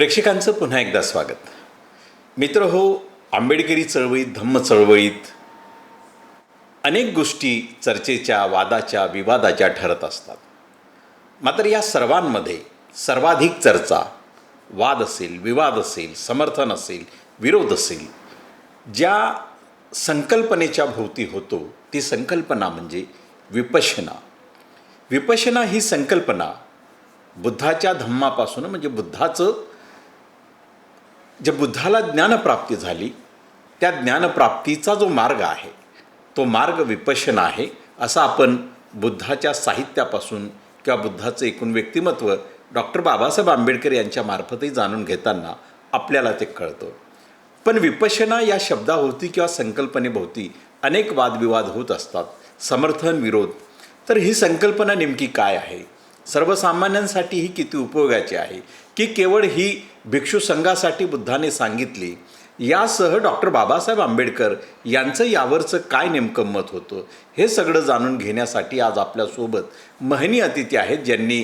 प्रेक्षकांचं पुन्हा एकदा स्वागत. मित्र हो, आंबेडकरी चळवळीत, धम्म चळवळीत अनेक गोष्टी चर्चेच्या, वादाच्या, विवादाच्या ठरत असतात. मात्र या सर्वांमध्ये सर्वाधिक चर्चा, वाद असेल, विवाद असेल, समर्थन असेल, विरोध असेल, ज्या संकल्पनेच्या भोवती होतो ती संकल्पना म्हणजे विपश्यना. विपश्यना ही संकल्पना बुद्धाच्या धम्मापासून म्हणजे बुद्धाला ज्ञानप्राप्ती झाली त्या ज्ञानप्राप्तीचा जो मार्ग आहे तो मार्ग विपश्यना आहे, असं आपण बुद्धाच्या साहित्यापासून किंवा बुद्धाचं एकूण व्यक्तिमत्व डॉक्टर बाबासाहेब आंबेडकर यांच्या मार्फतही जाणून घेताना आपल्याला ते कळतं. पण विपश्यना या शब्दाभोवती किंवा संकल्पनेभोवती अनेक वादविवाद होत असतात, समर्थन, विरोध. तर ही संकल्पना नेमकी काय आहे, सर्वसामान्यांसाठी ही किती उपयोगाची आहे, की केवळ ही भिक्षू संघासाठी बुद्धाने सांगितली, यासह डॉक्टर बाबासाहेब आंबेडकर यांचं यावरचं काय नेमकं मत होतं, हे सगळं जाणून घेण्यासाठी आज आपल्यासोबत महनीय अतिथी आहेत, ज्यांनी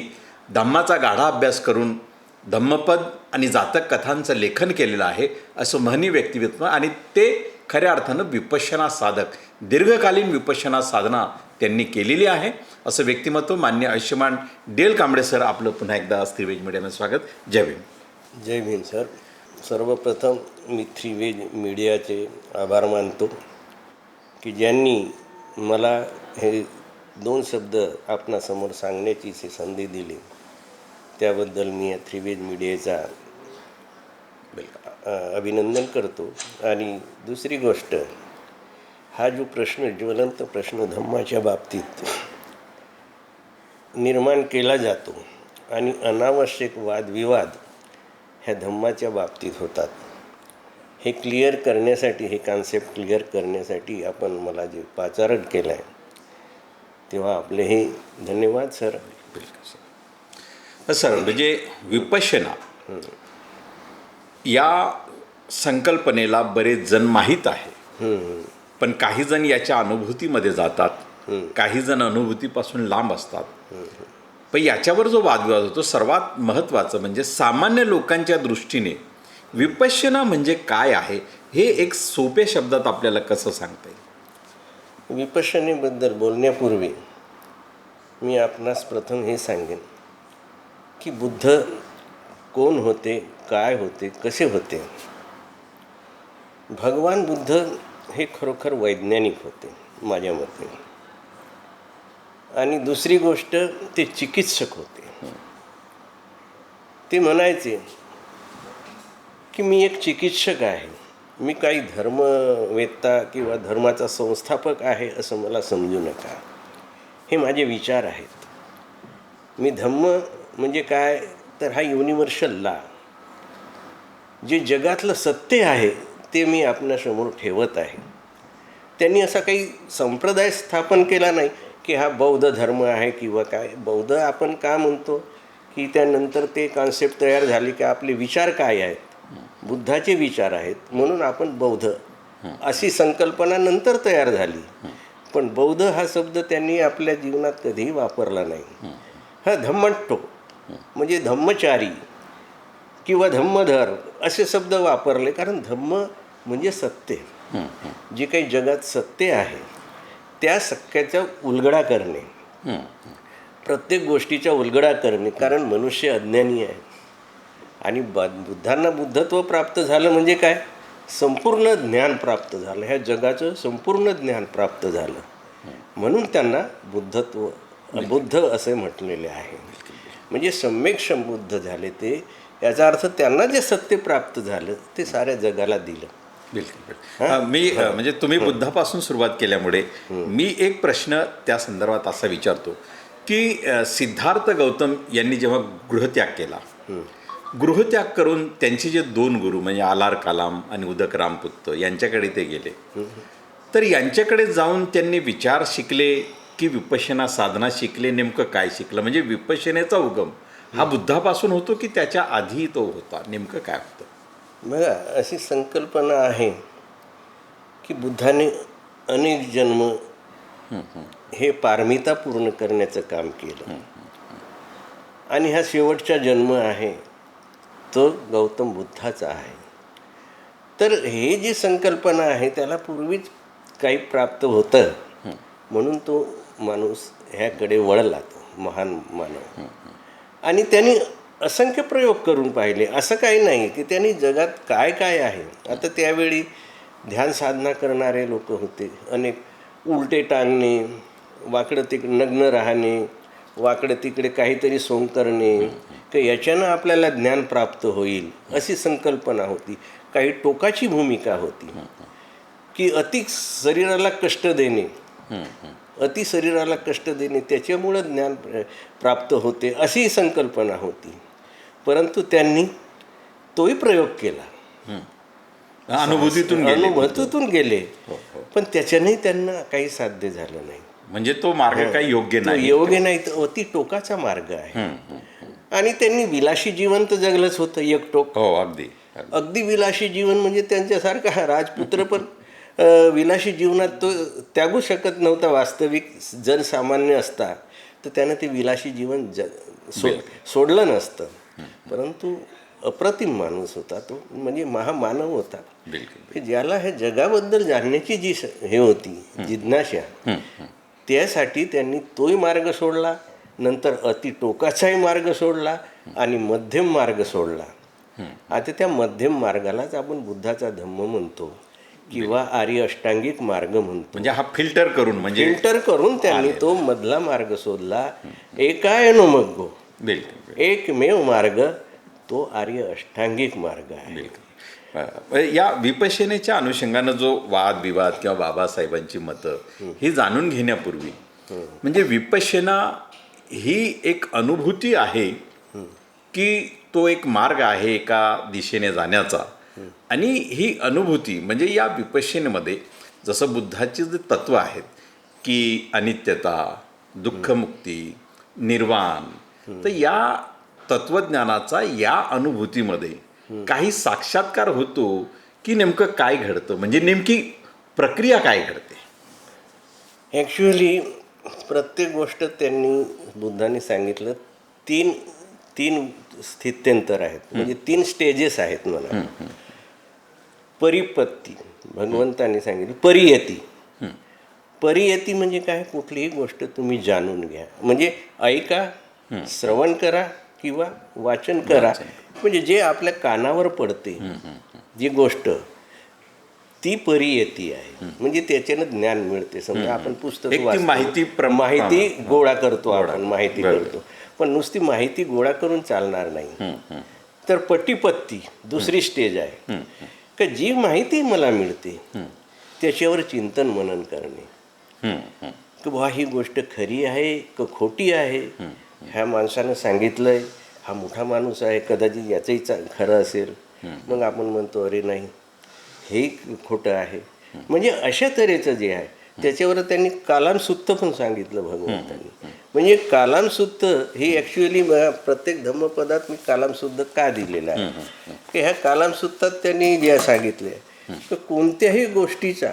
धम्माचा गाढा अभ्यास करून धम्मपद आणि जातक कथांचं लेखन केलेलं आहे, असं महनीय व्यक्तिमत्व. आणि ते खऱ्या अर्थानं विपश्यना साधक, दीर्घकालीन विपश्यना साधना त्यांनी केलेली आहे, असं व्यक्तिमत्व मान्य आयुष्यमान डी.एल. कांबळे सर, आपलं पुन्हा एकदा त्रिवेद मीडियामध्ये स्वागत. जय भीम. जय भीम सर. सर्वप्रथम मी त्रिवेद मीडियाचे आभार मानतो की ज्यांनी मला हे 2 शब्द आपणासमोर सांगण्याची संधी दिली. त्याबद्दल मी या त्रिवेद मीडियाचा अभिनंदन करतो. आणि दुसरी गोष्ट, हा जो प्रश्न, ज्वलंत प्रश्न धम्माच्या बाबतीत निर्माण केला जातो आणि अनावश्यक वादविवाद ह्या धम्माच्या बाबतीत होतात, हे क्लिअर करण्यासाठी, हे कॉन्सेप्ट क्लिअर करण्यासाठी आपण मला जे पाचारण केलं आहे, तेव्हा आपले हे धन्यवाद सर. सर, म्हणजे विपश्यना या संकल्पनेला बरेच जण माहीत आहे, पण काही जण याच्या अनुभूतीमध्ये जातात, काही जण अनुभूतीपासून लांब असतात. पण याच्यावर जो वादविवाद होतो, सर्वात महत्त्वाचं म्हणजे सामान्य लोकांच्या दृष्टीने विपश्यना म्हणजे काय आहे, हे एक सोप्या शब्दात आपल्याला कसं सांगता येईल? विपश्यनेबद्दल बोलण्यापूर्वी मी आपणास प्रथम हे सांगेन की बुद्ध कोण होते, काय होते, कसे होते. भगवान बुद्ध हे खरोखर वैज्ञानिक होते माझ्या मते. आणि दुसरी गोष्ट, ते चिकित्सक होते. ते म्हणायचे की मी एक चिकित्सक आहे, मी काही धर्मवेत्ता किंवा धर्माचा संस्थापक आहे असं मला समजू नका. हे माझे विचार आहेत. मी धम्म म्हणजे काय, तर हा युनिव्हर्सल लॉ, जे जगातलं सत्य आहे ते मी आपल्यासमोर ठेवत आहे. त्यांनी असा काही संप्रदाय स्थापन केला नाही की हा बौद्ध धर्म आहे किंवा काय. बौद्ध आपण का म्हणतो की त्यानंतर ते कॉन्सेप्ट तयार झाले की आपले विचार काय आहेत, बुद्धाचे विचार आहेत, म्हणून आपण बौद्ध अशी संकल्पना नंतर तयार झाली. पण बौद्ध हा शब्द त्यांनी आपल्या जीवनात कधीही वापरला नाही. हा धम्मट्टो म्हणजे धम्मचारी किंवा धम्मधर असे शब्द वापरले, कारण धम्म म्हणजे सत्य. जे काही जगात सत्य आहे त्या सत्याचा उलगडा करणे, प्रत्येक गोष्टीचा उलगडा करणे, कारण मनुष्य अज्ञानी आहे. आणि बुद्धांना बुद्धत्व प्राप्त झालं म्हणजे काय, संपूर्ण ज्ञान प्राप्त झालं, ह्या जगाचं संपूर्ण ज्ञान प्राप्त झालं, म्हणून त्यांना बुद्ध असे म्हटलेले आहे. म्हणजे सम्यक संबुद्ध झाले ते, याचा अर्थ त्यांना जे सत्य प्राप्त झालं ते साऱ्या जगाला दिलं. बिलकुल. मी म्हणजे तुम्ही बुद्धापासून सुरुवात केल्यामुळे मी एक प्रश्न त्या संदर्भात असा विचारतो की सिद्धार्थ गौतम यांनी जेव्हा गृहत्याग केला, गृहत्याग करून त्यांचे जे 2 गुरु म्हणजे आलार कलाम आणि उदक रामपुत्त यांच्याकडे ते गेले, तर यांच्याकडे जाऊन त्यांनी विचार शिकले की विपश्यना साधना शिकले, नेमकं काय शिकलं? म्हणजे विपश्यनेचा उगम हा बुद्धापासून होतो की त्याच्या आधी तो होता, नेमकं काय होतं? बघा, अशी संकल्पना आहे की बुद्धाने अनेक जन्म हे पारमिता पूर्ण करण्याचं काम केलं, आणि हा शेवटचा जन्म आहे तो गौतम बुद्धाचा आहे. तर हे जी संकल्पना आहे त्याला पूर्वीच काही प्राप्त होतं, म्हणून तो माणूस ह्याकडे वळला, तो महान मानव. आणि त्यांनी असंख्य प्रयोग करून पाहिले. असं काही नाही की त्यांनी जगात काय काय आहे. आता त्यावेळी ध्यान साधना करणारे लोक होते अनेक. उलटे टांगणे, वाकडं तिकडे नग्न राहणे, वाकडं तिकडे काहीतरी सोंग करणे, की याच्यानं आपल्याला ज्ञान प्राप्त होईल अशी संकल्पना होती. काही टोकाची भूमिका होती की अति शरीराला कष्ट देणे, अति शरीराला कष्ट देणे त्याच्यामुळं ज्ञान प्राप्त होते अशी संकल्पना होती. परंतु त्यांनी तोही प्रयोग केला, अनुभूतीतून गेले, पण त्याच्यानेही त्यांना काही साध्य झालं नाही. म्हणजे तो मार्ग काही योग्य नाही. योग्य नाही, तर अति टोकाचा मार्ग आहे. आणि त्यांनी विलासी जीवन तर जगलंच होतं एकटोक. हो, अगदी अगदी विलासी जीवन म्हणजे त्यांच्यासारखा राजपुत्र पण विलासी जीवनात तो त्यागू शकत नव्हता. वास्तविक जनसामान्य असता तर त्यानं ते विलासी जीवन सोडलं नसतं. परंतु अप्रतिम माणूस होता तो, म्हणजे महामानव होता की ज्याला हे जगाबद्दल जाणण्याची जी हे होती जिज्ञासा, त्यासाठी त्यांनी तोही मार्ग सोडला, नंतर अति टोकाचाही मार्ग सोडला आणि मध्यम मार्ग सोडला. आता त्या मध्यम मार्गालाच आपण बुद्धाचा धम्म म्हणतो किंवा आर्य अष्टांगिक मार्ग म्हणतो. म्हणजे हा फिल्टर करून त्यांनी तो मधला मार्ग शोधला. एकायनो मग्गो, एकमेव मार्ग तो आर्य अष्टांगिक मार्ग आहे. या विपश्यनेच्या अनुषंगानं जो वादविवाद किंवा बाबासाहेबांची मतं ही जाणून घेण्यापूर्वी, म्हणजे विपश्यना ही एक अनुभूती आहे की तो एक मार्ग आहे एका दिशेने जाण्याचा. आणि ही अनुभूती म्हणजे या विपश्यनेमध्ये जसं बुद्धाची जे तत्व आहेत की अनित्यता, दुःखमुक्ती, निर्वाण, तर या तत्वज्ञानाचा या अनुभूतीमध्ये काही साक्षात्कार होतो की नेमकं काय घडतं, म्हणजे नेमकी प्रक्रिया काय घडते? ॲक्च्युअली प्रत्येक गोष्ट त्यांनी बुद्धांनी सांगितलं तीन तीन स्थित्यंतर आहेत, म्हणजे 3 स्टेजेस आहेत. मला परिपत्ती भगवंतांनी सांगितलं. परियती म्हणजे काय? कुठलीही गोष्ट तुम्ही जाणून घ्या, म्हणजे ऐका, श्रवण करा किंवा वाचन करा, म्हणजे जे आपल्या कानावर पडते जी गोष्ट ती परियती आहे. म्हणजे त्याच्यानं ज्ञान मिळते. समजा आपण पुस्तक माहिती गोळा करतो, आपण माहिती करतो, पण नुसती माहिती गोळा करून चालणार नाही. तर पटीपत्ती दुसरी स्टेज आहे की जी माहिती मला मिळते त्याच्यावर चिंतन मनन करणे, की बुवा ही गोष्ट खरी आहे का खोटी आहे. ह्या माणसानं सांगितलंय, हा मोठा माणूस आहे, कदाचित याचंही खरं असेल. मग आपण म्हणतो अरे नाही, हे खोटं आहे. म्हणजे अशा तऱ्हेचं जे आहे त्याच्यावर त्यांनी कालामसुत्त पण सांगितलं भगवंतांनी. म्हणजे कालामसुत्त ही ॲक्च्युअली प्रत्येक धम्मपदात मी कालामसुत्त का दिलेलं आहे की ह्या कालामसुत्तात त्यांनी जे सांगितले की कोणत्याही गोष्टीचा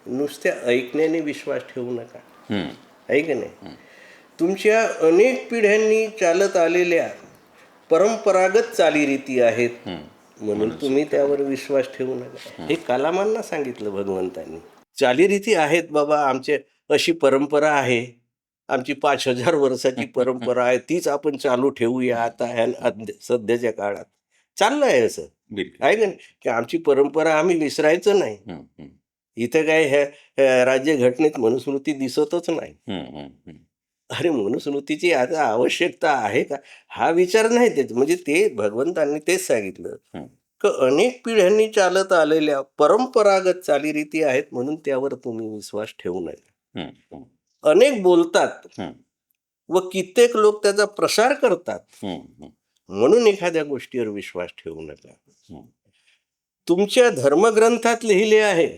नुसत्या ऐकण्याने विश्वास ठेवू नका. आहे की नाही? तुमच्या अनेक पिढ्यांनी चालत आलेल्या परंपरागत चालीरीती आहेत, म्हणून तुम्ही त्यावर विश्वास ठेवू नका. हे कलामांना सांगितलं भगवंतांनी. चालीरीती आहेत बाबा, आमचे अशी परंपरा आहे, आमची 5000 वर्षाची परंपरा आहे, तीच आपण चालू ठेवूया आता ह्या सध्याच्या काळात. चाललं आहे असं, आहे का नाही? की आमची परंपरा आम्ही विसरायचं नाही. इथं काय ह्या राज्यघटनेत मनुस्मृती दिसतच नाही. अरे मनुस्मृतीची आता आवश्यकता आहे का, हा विचार नाही त्याचा. म्हणजे ते भगवंतांनी तेच सांगितलं की अनेक पिढ्यांनी चालत आलेल्या परंपरागत चालीरीती आहेत, म्हणून त्यावर तुम्ही विश्वास ठेवू नये. अनेक बोलतात व कित्येक लोक त्याचा प्रसार करतात, म्हणून एखाद्या गोष्टीवर विश्वास ठेवू नका. तुमच्या धर्मग्रंथात लिहिले आहे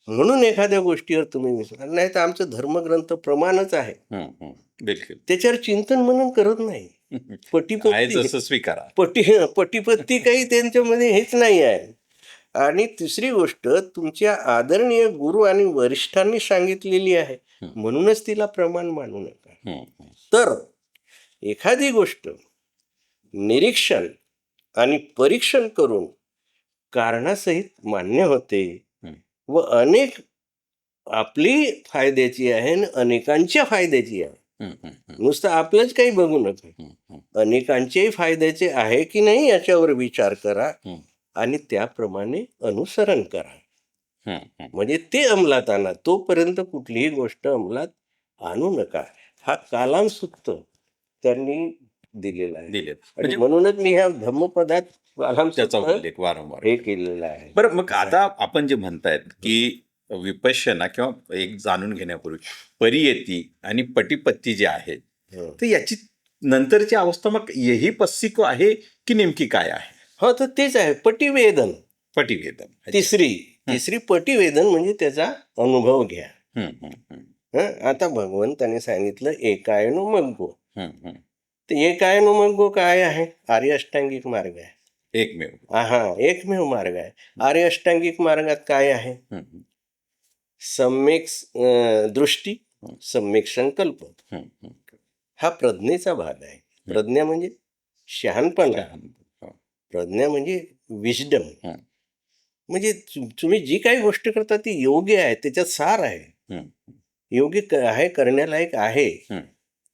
म्हणून एखाद्या गोष्टीवर तुम्ही विश्वास, नाही तर आमचं धर्मग्रंथ प्रमाणच आहे, त्याच्यावर चिंतन मनन करत नाही. पटीपत्ती काही त्यांच्यामध्ये हेच नाही आहे. आणि तिसरी गोष्ट, तुमच्या आदरणीय गुरु आणि वरिष्ठांनी सांगितलेली आहे म्हणूनच तिला प्रमाण मानू नका. तर एखादी गोष्ट निरीक्षण आणि परीक्षण करून कारणासहित मान्य होते हं. व अनेक आपली फायद्याची आहे आणि अनेकांच्या फायद्याची आहे. हं, हं, हं, नुसतं आपलंच काही बघू नका, हं, हं, अनेकांच्याही फायद्याचे आहे की नाही याच्यावर विचार करा हं, आणि त्याप्रमाणे अनुसरण करा. हं, हं. म्हणजे ते अंमलात आणा. तोपर्यंत कुठलीही गोष्ट अंमलात आणू नका. हा कालामसूत्र त्यांनी दिलेला आहे. दिलेत आणि म्हणजे म्हणूनच मी ह्या धम्मपदात त्याचा कालामसूत्र उल्लेख वारंवार हे करतो. केलेलं आहे. बरं, मग आता आपण जे म्हणतायत की विपश्यना किंवा एक जाणून घेण्यापूर्वी परियती आणि पटीपत्ती जे आहेत, हं. तर याची नंतरची अवस्था मग यही पस्सिको आहे की नेमकी काय आहे? हो, तर तेच आहे पटिवेदन. पटिवेदन. तिसरी पटिवेदन म्हणजे त्याचा अनुभव घ्या. हं, हं, हं, आता भगवंताने सांगितलं एकायनो मग्गो. हं, हं. तर एकायनो मग्गो काय आहे? आर्य अष्टांगिक मार्ग आहे. एकमेव. हा एकमेव मार्ग आहे. आर्य अष्टांगिक मार्गात काय आहे? हं, हं, सम्यक दृष्टी, सम्यक संकल्प. हं, हं. हा प्रज्ञेचा भाग आहे. प्रज्ञा म्हणजे शहाणपणा, हो. प्रज्ञा म्हणजे विजडम. हं, म्हणजे तुम्ही जी काही गोष्ट करता ती योग्य आहे, त्याच्यात सार आहे, हं, योग्य आहे, करण्यालायक आहे. हं.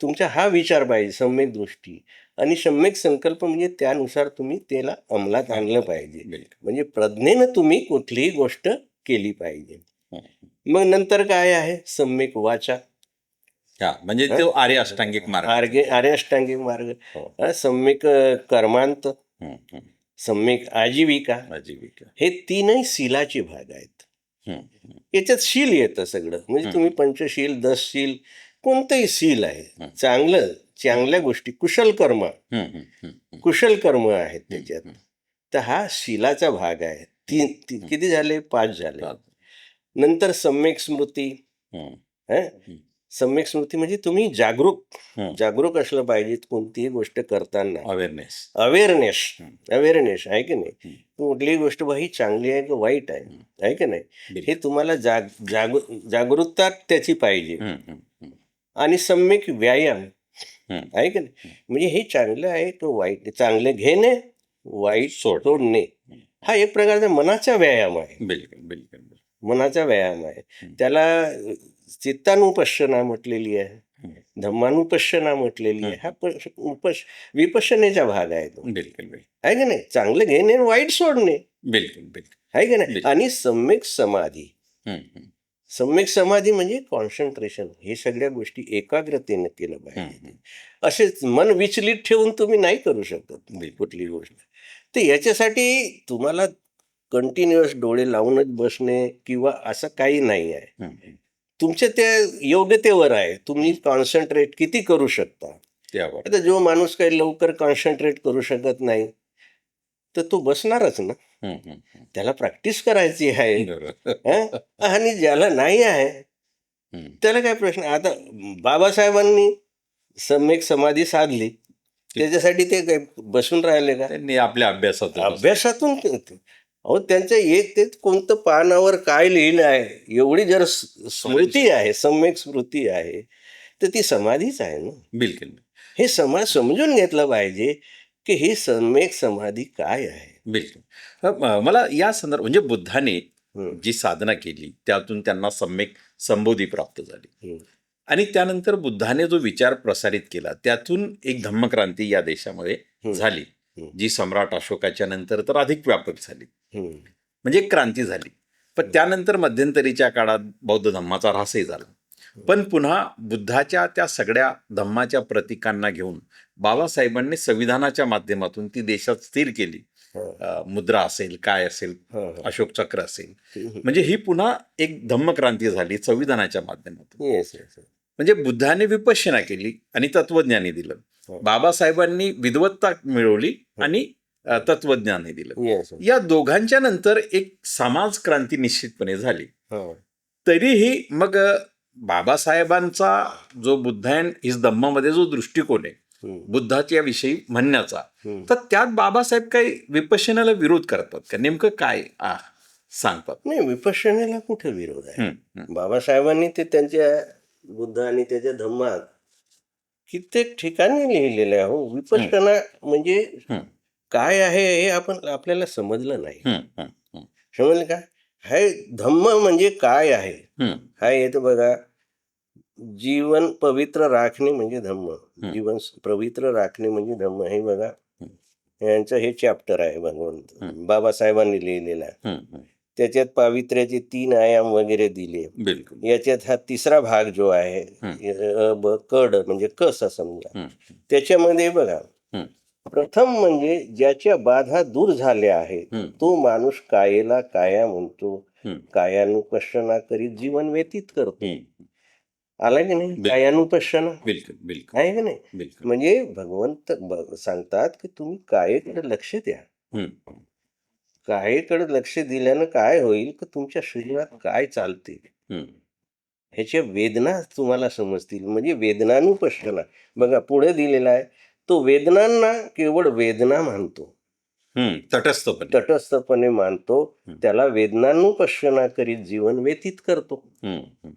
तुमचा हा विचार पाहिजे, सम्यक दृष्टी आणि सम्यक संकल्प म्हणजे त्यानुसार तुम्ही त्याला अंमलात आणलं पाहिजे. बिलकुल. म्हणजे प्रज्ञेनं तुम्ही कुठलीही गोष्ट केली पाहिजे. हं. मग नंतर काय आहे? सम्यक वाचा, हा, म्हणजे तो आर्य अष्टांगिक मार्ग. आर्य अष्टांगिक मार्ग, हो. सम्यक कर्मांत, हं, हं. सम्यक आजीविका. आजीविका. हे तीनही शीलाचे भाग आहेत. हं, हं. याच्यात शील येतं सगळं. म्हणजे तुम्ही पंचशील, दसशील, कोणतंही शील आहे, चांगल्या गोष्टी, कुशल कर्म, हं, हं, हं. कुशल कर्म आहेत त्याच्यात. तर हा शीलाचा भाग आहे. किती झाले? 5 झाले. नंतर सम्यक स्मृती. हं, हं? सम्यक स्मृती म्हणजे तुम्ही हं. जागरूक असलं पाहिजे कोणतीही गोष्ट करताना. अवेअरनेस. अवेअरनेस आहे की नाही? कुठलीही गोष्ट ही चांगली आहे की वाईट आहे की नाही? हे तुम्हाला जागरूकता त्याची पाहिजे. हं, हं, हं. आणि सम्यक व्यायाम हं. आहे की नाही? म्हणजे हे चांगलं आहे की वाईट आहे? चांगले घेणे, वाईट सोडणे. हा एक प्रकारचा मनाचा व्यायाम आहे. बिलकुल, बिलकुल. मनाचा व्यायाम आहे. त्याला चित्तानुपश्यना म्हटलेली आहे, धम्मानुपश्यना म्हटलेली आहे. हा विपश्यनेचा भाग आहे तो, बिलकुल, बिलकुल. आहे की नाही? चांगलं घेणे आणि वाईट सोडणे, बिलकुल, बिलकुल. आहे की नाही? आणि सम्यक समाधी. हं, हं. सम्यक समाधी म्हणजे कॉन्सन्ट्रेशन. हे सगळ्या गोष्टी एकाग्रतेनं केलं पाहिजे. असेच मन विचलित ठेवून तुम्ही नाही करू शकत कुठली गोष्ट. तर याच्यासाठी तुम्हाला कंटिन्युअस डोळे लावूनच बसणे किंवा असं काही नाही आहे. हं, हं. तुमच्या त्या योग्यतेवर आहे, तुम्ही कॉन्सन्ट्रेट किती करू शकता. त्यावर. आता जो माणूस काही लवकर कॉन्सन्ट्रेट करू शकत नाही तर तो बसणारच ना. हं, हं, हं. त्याला प्रॅक्टिस करायची आहे. बरोबर. हं? आणि ज्याला नाही आहे हं. त्याला काय प्रश्न. आता बाबासाहेबांनी सम्यक समाधी साधली, त्याच्यासाठी ते काय बसून राहिले का? त्यांनी आपल्या अभ्यासातून अहो त्यांचं एक ते कोणतं पानावर काय लिहिलं आहे एवढी जर स्मृती आहे, सम्यक स्मृती आहे, तर ती समाधीच आहे ना. बिलकुल. हे समजून घेतलं पाहिजे की ही सम्यक समाधी काय आहे. बिलकुल. मला या संदर्भात म्हणजे बुद्धाने हं. जी साधना केली त्यातून त्यांना सम्यक संबोधी प्राप्त झाली हं. आणि त्यानंतर बुद्धाने जो विचार प्रसारित केला त्यातून एक धम्मक्रांती या देशामध्ये झाली, जी सम्राट अशोकाच्या नंतर तर अधिक व्यापक झाली. हं. म्हणजे एक क्रांती झाली. पण त्यानंतर मध्यंतरीच्या काळात बौद्ध धम्माचा ऱ्हासही झाला. पण पुन्हा बुद्धाच्या त्या सगळ्या धम्माच्या प्रतीकांना घेऊन बाबासाहेबांनी संविधानाच्या माध्यमातून ती देशात स्थिर केली. मुद्रा असेल, काय असेल, अशोक चक्र असेल, म्हणजे ही पुन्हा एक धम्मक्रांती झाली संविधानाच्या माध्यमातून. म्हणजे बुद्धाने विपश्यना केली आणि तत्वज्ञानी दिलं. बाबासाहेबांनी विद्वत्ता मिळवली आणि तत्वज्ञानी दिलं. या दोघांच्या नंतर एक समाज क्रांती निश्चितपणे झाली. तरीही मग बाबासाहेबांचा जो बुद्धायन इस धम्मामध्ये जो दृष्टिकोन आहे बुद्धाच्या विषयी म्हणण्याचा, तर त्यात बाबासाहेब काही विपश्यनाला विरोध करतात का? नेमकं काय सांगतात? नाही, विपश्यनेला कुठे विरोध आहे? बाबासाहेबांनी ते त्यांच्या बुद्ध आणि त्याच्या धम्मात कित्येक ठिकाणी लिहिलेलं आहे. हो, विपश्यना म्हणजे काय आहे हे आपल्याला समजलं नाही. हं, हं, हं, समजलं का? हे धम्म म्हणजे काय आहे? हं, हा येतं बघा, जीवन पवित्र राखणे म्हणजे धम्म. हं. जीवन पवित्र राखणे म्हणजे धम्म. हे बघा, हं. यांचं हे चॅप्टर आहे भगवंत बाबासाहेबांनी लिहिलेलं आहे. हं, हं. त्याच्यात पावित्र्याचे 3 आयाम वगैरे दिले. बिलकुल. याच्यात हा तिसरा भाग जो आहे, अ, ब कड म्हणजे कसा समजा, हं, त्याच्यामध्ये बघा, हं, प्रथम म्हणजे ज्याच्या बाधा दूर झाल्या आहेत हं. तो माणूस कायेला काया म्हणतो, हं. कायानुपश्यना करीत जीवन व्यतीत करतो. हं. आला की नाही? कायानुपश्यना बिलकुल, बिलकुल, आहे की नाही? बिलकुल. म्हणजे भगवंत सांगतात की तुम्ही कायेकडे लक्ष द्या. हं, कायेकडे लक्ष दिल्यानं काय होईल की तुमच्या शरीरात काय चालते हं. ह्याच्या वेदना तुम्हाला समजतील. म्हणजे वेदनानुपश्यना. बघा पुढे दिलेला आहे, तो वेदनांना केवळ वेदना मानतो, हं. तटस्थपणे. तटस्थपणे मानतो, हं. त्याला वेदनानुपश्यना करीत जीवन व्यतीत करतो. हं, हं.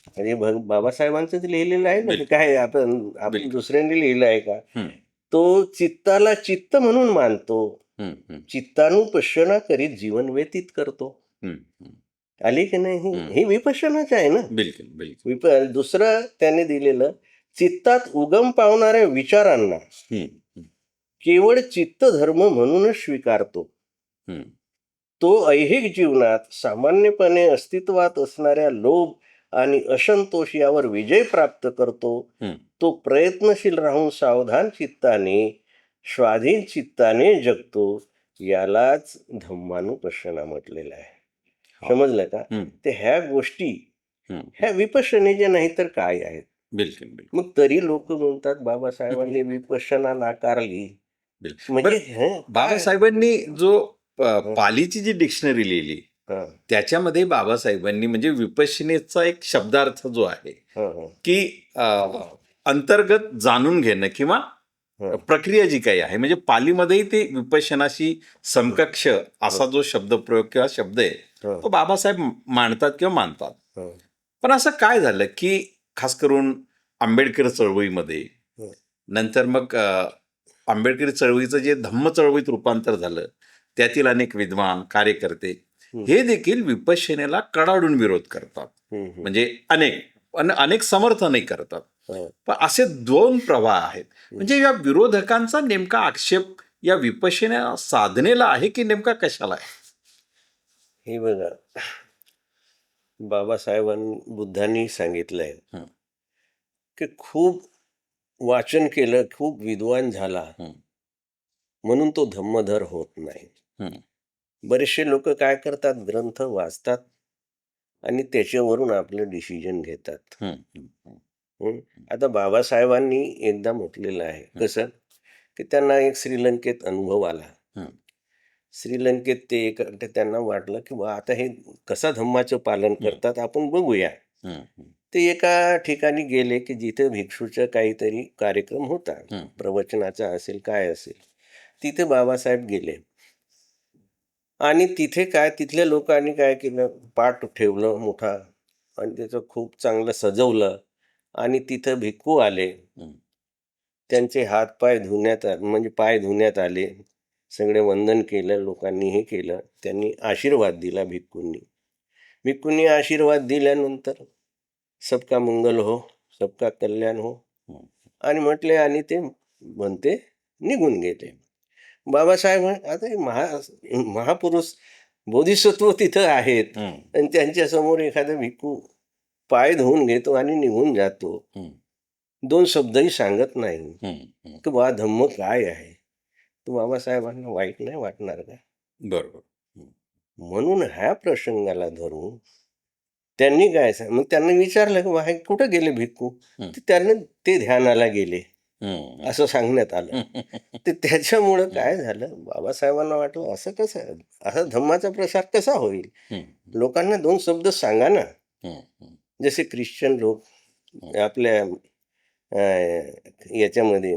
म्हणजे बाबासाहेबांचं ते लिहिलेलं आहे ना, ते बिलकुल. काय आपण बिलकुल. दुसऱ्यांनी लिहिलं आहे का? हं, तो चित्ताला चित्त म्हणून मानतो, हं, हं, चित्तानुपश्यना करीत जीवन व्यतीत करतो. हं, हं. आली की नाही? ही विपश्यनाच आहे ना. बिलकुल, बिलकुल. दुसरं त्याने दिलेलं, चित्तात उगम पावणाऱ्या विचारांना हं, हं, केवळ चित्तधर्म म्हणूनच स्वीकारतो. हं. तो ऐहिक जीवनात सामान्यपणे अस्तित्वात असणाऱ्या लोभ आणि असंतोष यावर विजय प्राप्त करतो. हं. तो प्रयत्नशील राहून सावधान चित्ताने, स्वाधीन चित्ताने जगतो. यालाच धम्मानुपश्यना म्हटलेलं आहे. हा. समजलं का? हं, ते ह्या गोष्टी हं. ह्या विपश्यनेच्या नाही तर काय आहेत? बिलकुल, बिलकुल, मग तरी लोक म्हणतात बाबासाहेबांनी विपश्यना नाकारली. बिलकुल. म्हणजे बरं, हं, काय? बाबासाहेबांनी जो पालीची जी डिक्शनरी लिहिली हं, त्याच्यामध्ये बाबासाहेबांनी म्हणजे विपश्यनेचा एक शब्दार्थ जो आहे हं, हं, की अंतर्गत जाणून घेणं किंवा हं. प्रक्रिया जी काही आहे म्हणजे पालीमध्येही ते विपश्यनाशी समकक्ष असा जो शब्दप्रयोग किंवा शब्द आहे हं, तो बाबासाहेब मांडतात किंवा मानतात. हं, पण असं काय झालं की खास करून आंबेडकर चळवळीमध्ये हं. नंतर मग आंबेडकरी चळवळीचं जे धम्म चळवळीत रूपांतर झालं त्यातील अनेक विद्वान कार्यकर्ते हे देखील विपश्यनेला कडाडून विरोध करतात. हं. म्हणजे अनेक समर्थनही करतात. हं. पण असे दोन प्रवाह आहेत. म्हणजे या विरोधकांचा नेमका आक्षेप या विपश्यना साधनेला आहे की नेमका कशाला आहे? हे बघा, बुद्धांनी सांगितलंय हं, की खूप वाचन केलं, खूप विद्वान झाला हं, म्हणून तो धम्मधर होत नाही. हं, बरेचसे लोक काय करतात, ग्रंथ वाचतात आणि त्याच्यावरून आपलं डिसिजन घेतात. हं, हं, हं. आता बाबासाहेबांनी एकदा म्हटलेलं आहे कसं, की त्यांना एक श्रीलंकेत अनुभव आला. हं, श्रीलंकेत ते त्यांना वाटलं की बा आता हे कसा धम्माचं पालन करतात आपण बघूया. हं, हं, ते एका ठिकाणी गेले की जिथे भिक्षूचा काहीतरी कार्यक्रम होता, हं. प्रवचनाचा असेल काय असेल, तिथे बाबासाहेब गेले आणि तिथे काय तिथल्या लोकांनी काय केलं, पाट ठेवलं मोठा आणि त्याचं खूप चांगलं सजवलं आणि तिथं भिक्खू आले. हं. त्यांचे हात पाय धुण्यात म्हणजे पाय धुण्यात आले. सगळे वंदन केलं लोकांनी, हे केलं. त्यांनी आशीर्वाद दिला भिक्खूंनी. भिक्खूंनी आशीर्वाद दिल्यानंतर सबका मंगल हो, सबका कल्याण हो हं. आणि म्हटले आणि ते म्हणते निघून गेले. बाबासाहेब आता हे महापुरुष बोधिसत्व तिथं आहेत हं, आणि त्यांच्यासमोर एखादा भिक्खू पाय धुवून घेतो आणि निघून जातो. हं, 2 शब्दही सांगत नाही हं, हं. की बा धम्म काय आहे. तर बाबासाहेबांना वाईट नाही वाटणार का? बरोबर. हं, म्हणून ह्या प्रसंगाला धरून त्यांनी काय मग त्यांना विचारलं की बा हे कुठं गेले भिक्खू? हं. तर त्यांना ते ध्यानाला गेले हं, असं सांगण्यात आलं. हं. तर त्याच्यामुळं काय झालं, बाबासाहेबांना वाटलं असं कसं, असा धम्माचा प्रसार कसा होईल? हं, लोकांना 2 शब्द सांगा ना. हं, हं. जसे ख्रिश्चन लोक आपल्या याच्यामध्ये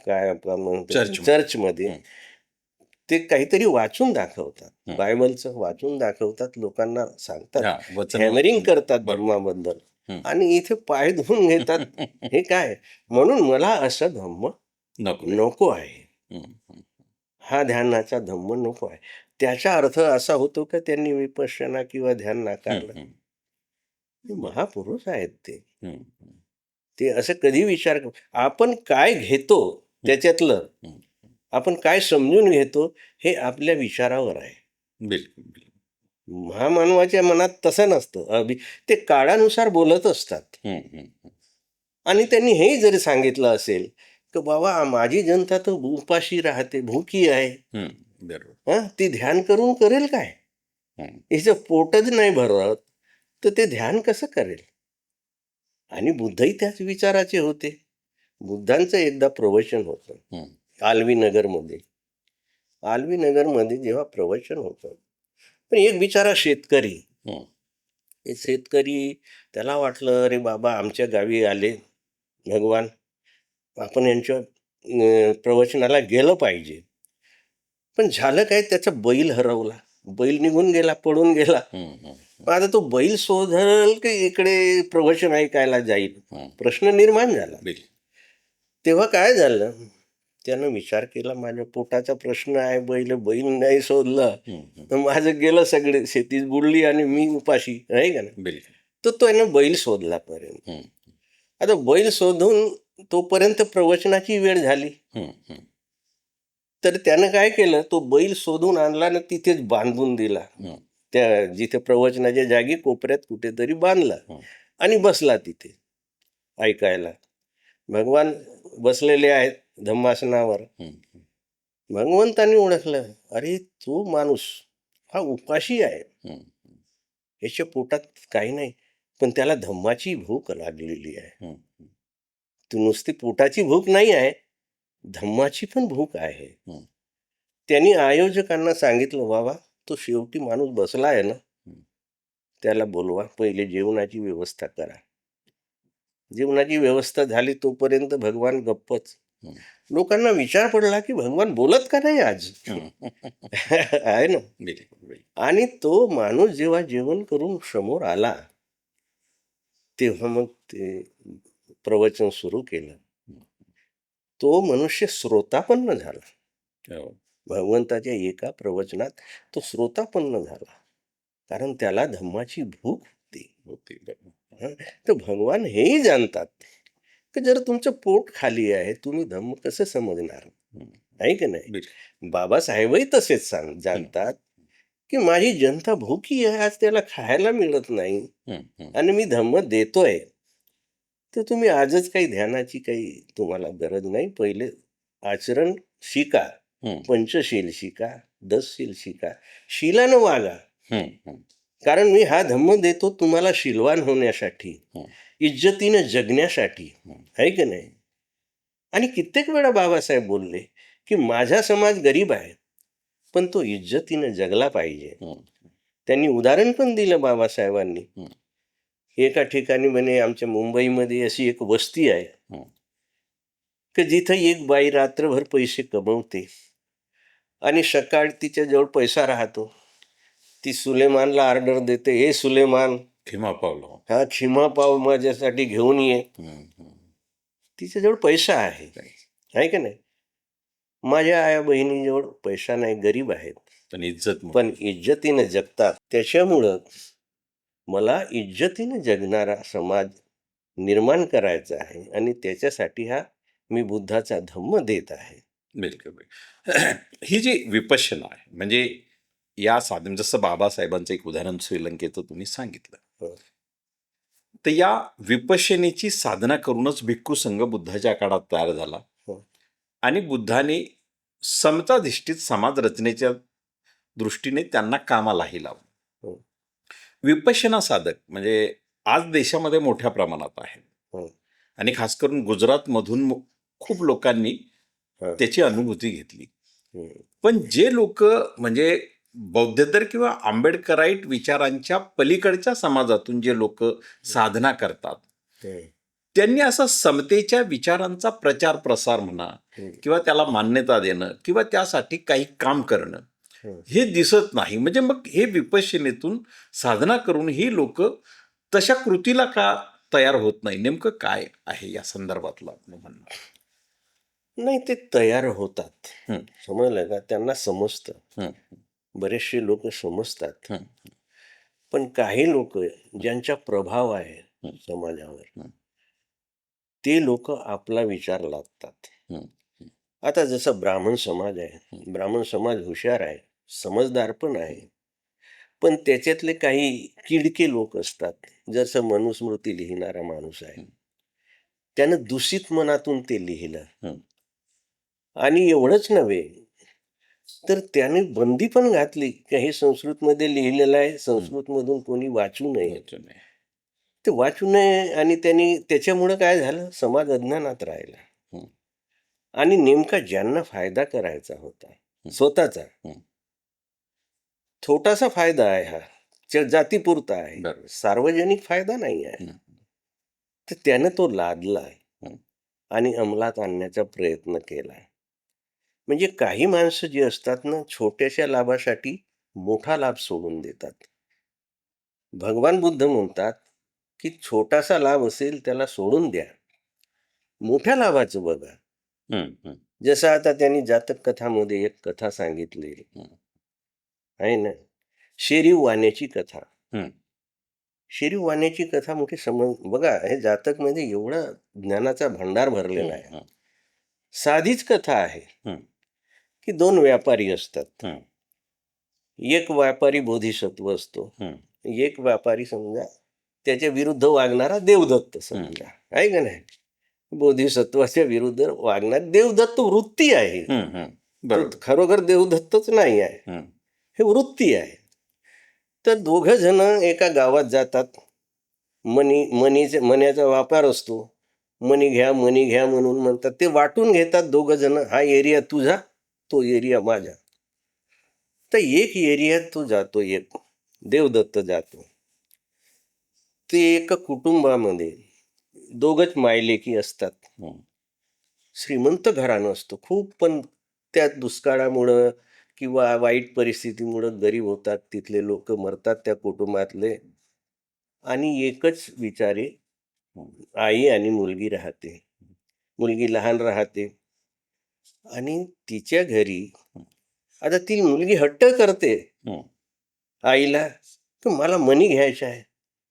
काय आपण म्हणतो चर्चमध्ये. चर्चमध्ये हं. ते काहीतरी वाचून दाखवतात, हं. बायबलचं वाचून दाखवतात, लोकांना सांगतात, हा, वचन हॅमरिंग करतात बरोबर. धर्माबद्दल हं. आणि इथे पाय धुवून घेतात. हे काय? म्हणून मला असं धम्म नको. नको आहे. हा ध्यानाचा धम्म नको आहे. त्याचा अर्थ असा होतो का त्यांनी विपश्यना किंवा ध्यान नाकारलं? ते महापुरुष आहेत ते. ते असं कधी विचार आपण काय घेतो त्याच्यातलं, आपण काय समजून घेतो हे आपल्या विचारावर आहे. बिलकुल बिलकुल. महामानवाच्या मनात तसं नसतं. ते काळानुसार बोलत असतात. आणि त्यांनी हे जरी सांगितलं असेल की बाबा माझी जनता तर उपाशी राहते, भूकी आहे, बरोबर. ती ध्यान करून करेल काय? हिचं पोटच नाही भरत तर ते ध्यान कसं करेल? आणि बुद्धही त्याच विचाराचे होते. बुद्धांचं एकदा प्रवचन होतं आल्वी नगरमध्ये जेव्हा प्रवचन होतं, पण एक बिचारा शेतकरी, त्याला वाटलं अरे बाबा आमच्या गावी आले भगवान, आपण यांच्या प्रवचनाला गेलं पाहिजे. पण झालं काय, त्याचा बैल हरवला, बैल निघून गेला, पडून गेला. आता तो बैल शोधल की इकडे प्रवचन ऐकायला जाईल, प्रश्न निर्माण झाला. तेव्हा काय झालं, त्यानं विचार केला माझ्या पोटाचा प्रश्न आहे, बैल नाही शोधलं तर माझं गेलं, सगळे शेतीच बुडली आणि मी उपाशी आहे का ना. तर तो यानं बैल शोधला पर्यंत. आता बैल शोधून तोपर्यंत प्रवचनाची वेळ झाली. तर त्यानं काय केलं, तो बैल शोधून आणला ना तिथेच बांधून दिला, त्या जिथे प्रवचनाच्या जागी कोपऱ्यात कुठेतरी बांधला आणि बसला तिथे ऐकायला. भगवान बसलेले आहेत धम्मासनावर. भगवंतांनी ओळखलं, अरे तो माणूस हा उपाशी आहे, याच्या पोटात काही नाही, पण त्याला धम्माची भूक लागलेली आहे. तू नुसती पोटाची भूक नाही आहे, धम्माची पण भूक आहे. त्यांनी आयोजकांना सांगितलं, बाबा तो शेवटी माणूस बसला आहे ना, त्याला बोलवा, पहिले जेवणाची व्यवस्था करा. जेवणाची व्यवस्था झाली तोपर्यंत भगवान गप्पच. लोकांना विचार पडला की भगवान बोलत का नाही आज आहे ना. आणि तो माणूस जेव्हा जेवण करून समोर आला तेव्हा मग ते प्रवचन सुरू केलं. तो मनुष्य श्रोतापन्न झाला. भगवंताच्या एका प्रवचनात तो श्रोतापन्न झाला, कारण त्याला धम्माची भूक होती. तर भगवान हेही जाणतात की जर तुमचं पोट खाली आहे, तुम्ही धम्म कसं समजणार, आहे की नाही. बाबासाहेबही तसेच जाणतात की माझी जनता भूकी आहे, आज त्याला खायला मिळत नाही आणि मी धम्म देतोय, तर तुम्ही आजच काही ध्यानाची काही तुम्हाला गरज नाही, पहिले आचरण शिका, पंचशील शिका, 10 शील शिका, शिलानं वागा. कारण मी हा धम्म देतो तुम्हाला शीलवान होण्यासाठी, इज्जतीनं जगण्यासाठी, आहे की नाही. आणि कित्येक वेळा बाबासाहेब बोलले की माझा समाज गरीब आहे पण तो इज्जतीनं जगला पाहिजे. त्यांनी उदाहरण पण दिलं बाबासाहेबांनी. एका ठिकाणी म्हणे आमच्या मुंबईमध्ये अशी एक वस्ती आहे की जिथं एक बाई रात्रभर पैसे कमवते आणि सकाळी तिच्या जवळ पैसा राहतो. ती सुलेमानला ऑर्डर देते, हे सुलेमान खिमा पावलो, हा खिमा पाव माझ्यासाठी घेऊन ये. तिच्याजवळ पैसा आहे का नाही. माझ्या आया बहिणीजवळ पैसा नाही, गरीब आहेत, पण इज्जतीनं जगतात. त्याच्यामुळं मला इज्जतीनं जगणारा समाज निर्माण करायचा आहे आणि त्याच्यासाठी हा मी बुद्धाचा धम्म देत आहे. बिलकुल. ही जी विपश्यना आहे, म्हणजे या साधन, जसं बाबासाहेबांचं एक उदाहरण श्रीलंकेचं तुम्ही सांगितलं, तर या विपश्यनेची साधना करूनच भिक्खू संघ बुद्धाच्या काळात तयार झाला आणि बुद्धाने समताधिष्ठित समाज रचनेच्या दृष्टीने त्यांना कामालाही लावलं. विपश्यना साधक म्हणजे आज देशामध्ये मोठ्या प्रमाणात आहेत आणि खास करून गुजरातमधून खूप लोकांनी त्याची अनुभूती घेतली. पण जे लोक म्हणजे बौद्धेतर किंवा आंबेडकराईट विचारांच्या पलीकडच्या समाजातून जे लोक साधना करतात, त्यांनी असं समतेच्या विचारांचा प्रचार प्रसार म्हणा किंवा त्याला मान्यता देणं किंवा त्यासाठी काही काम करणं हे दिसत नाही. म्हणजे मग हे विपश्यनेतून साधना करून ही लोक तशा कृतीला का तयार होत नाही? नेमकं काय आहे या संदर्भातलं आपलं म्हणणं? नाही, ते तयार होतात. हं, समजलं का? त्यांना समजतं. हं, बरेचसे लोक समजतात. हं, पण काही लोक ज्यांचा प्रभाव आहे हं, समाजावर, हं, ते लोक आपला विचार लादतात. हं, आता जसं ब्राह्मण समाज आहे, हं, ब्राह्मण समाज हुशार आहे, समजदार पण आहे. पण त्याच्यातले काही किडके लोक असतात. जसं मनुस्मृती लिहिणारा माणूस आहे, हं, त्यानं दूषित मनातून ते लिहिलं. हं. आणि एवढंच नव्हे, तर त्याने बंदी पण घातली की हे संस्कृतमध्ये लिहिलेलं आहे, संस्कृतमधून कोणी वाचू नये. वाचून आहे. ते वाचू नये. आणि त्यांनी त्याच्यामुळं काय झालं, समाज अज्ञानात राहिला. हं, आणि नेमका ज्यांना फायदा करायचा होता हं, स्वतःचा, हं. छोटासा फायदा आहे हा, जातीपुरता आहे, बरोबर. सार्वजनिक फायदा नाही आहे. हं, तर त्यानं तो लादला हं, आणि अंमलात आणण्याचा प्रयत्न केला. म्हणजे काही माणसं जी असतात ना, छोट्याशा लाभासाठी मोठा लाभ सोडून देतात. भगवान बुद्ध म्हणतात की छोटासा लाभ असेल त्याला सोडून द्या, मोठ्या लाभाचं बघा. हं, हं, जसं आता त्यांनी जातक कथामध्ये एक कथा सांगितली हं, आहे ना, शेरीव वाण्याची कथा. हं, शेरीव वाण्याची कथा मोठी समज बघा, हे जातक मध्ये एवढा ज्ञानाचा भंडार भरलेला हं, आहे. हं, साधीच कथा आहे हं, की दोन व्यापारी असतात. हं, एक व्यापारी बोधिसत्व असतो, हं, एक व्यापारी समजा त्याच्या विरुद्ध वागणारा देवदत्त हं, समजा, आहे का नाही. बोधिसत्वाच्या विरुद्ध वागणारी देवदत्त वृत्ती आहे. हं, हं. तो बरोबर. खरोखर देवदत्तच नाही आहे, हं, हे वृत्ती आहे. तर दोघं जण एका गावात जातात. मण्याचा व्यापार असतो. मणी घ्या म्हणून म्हणतात. ते वाटून घेतात दोघं जण, हा एरिया तुझा, तो एरिया माझा. तर एक एरियात तो जातो, एक देवदत्त जातो. ते एका कुटुंबामध्ये दोघच मायलेकी असतात. हं, श्रीमंत घराणं असतं खूप, पण त्या दुष्काळामुळं किंवा वाईट परिस्थितीमुळं गरीब होतात. तिथले लोक मरतात त्या कुटुंबातले. आणि एकच बिचारी हं, आई आणि मुलगी राहते. मुलगी लहान राहते. आणि तिच्या घरी आता ती मुलगी हट्ट करते हं, आईला की मला मणी घ्यायचा आहे,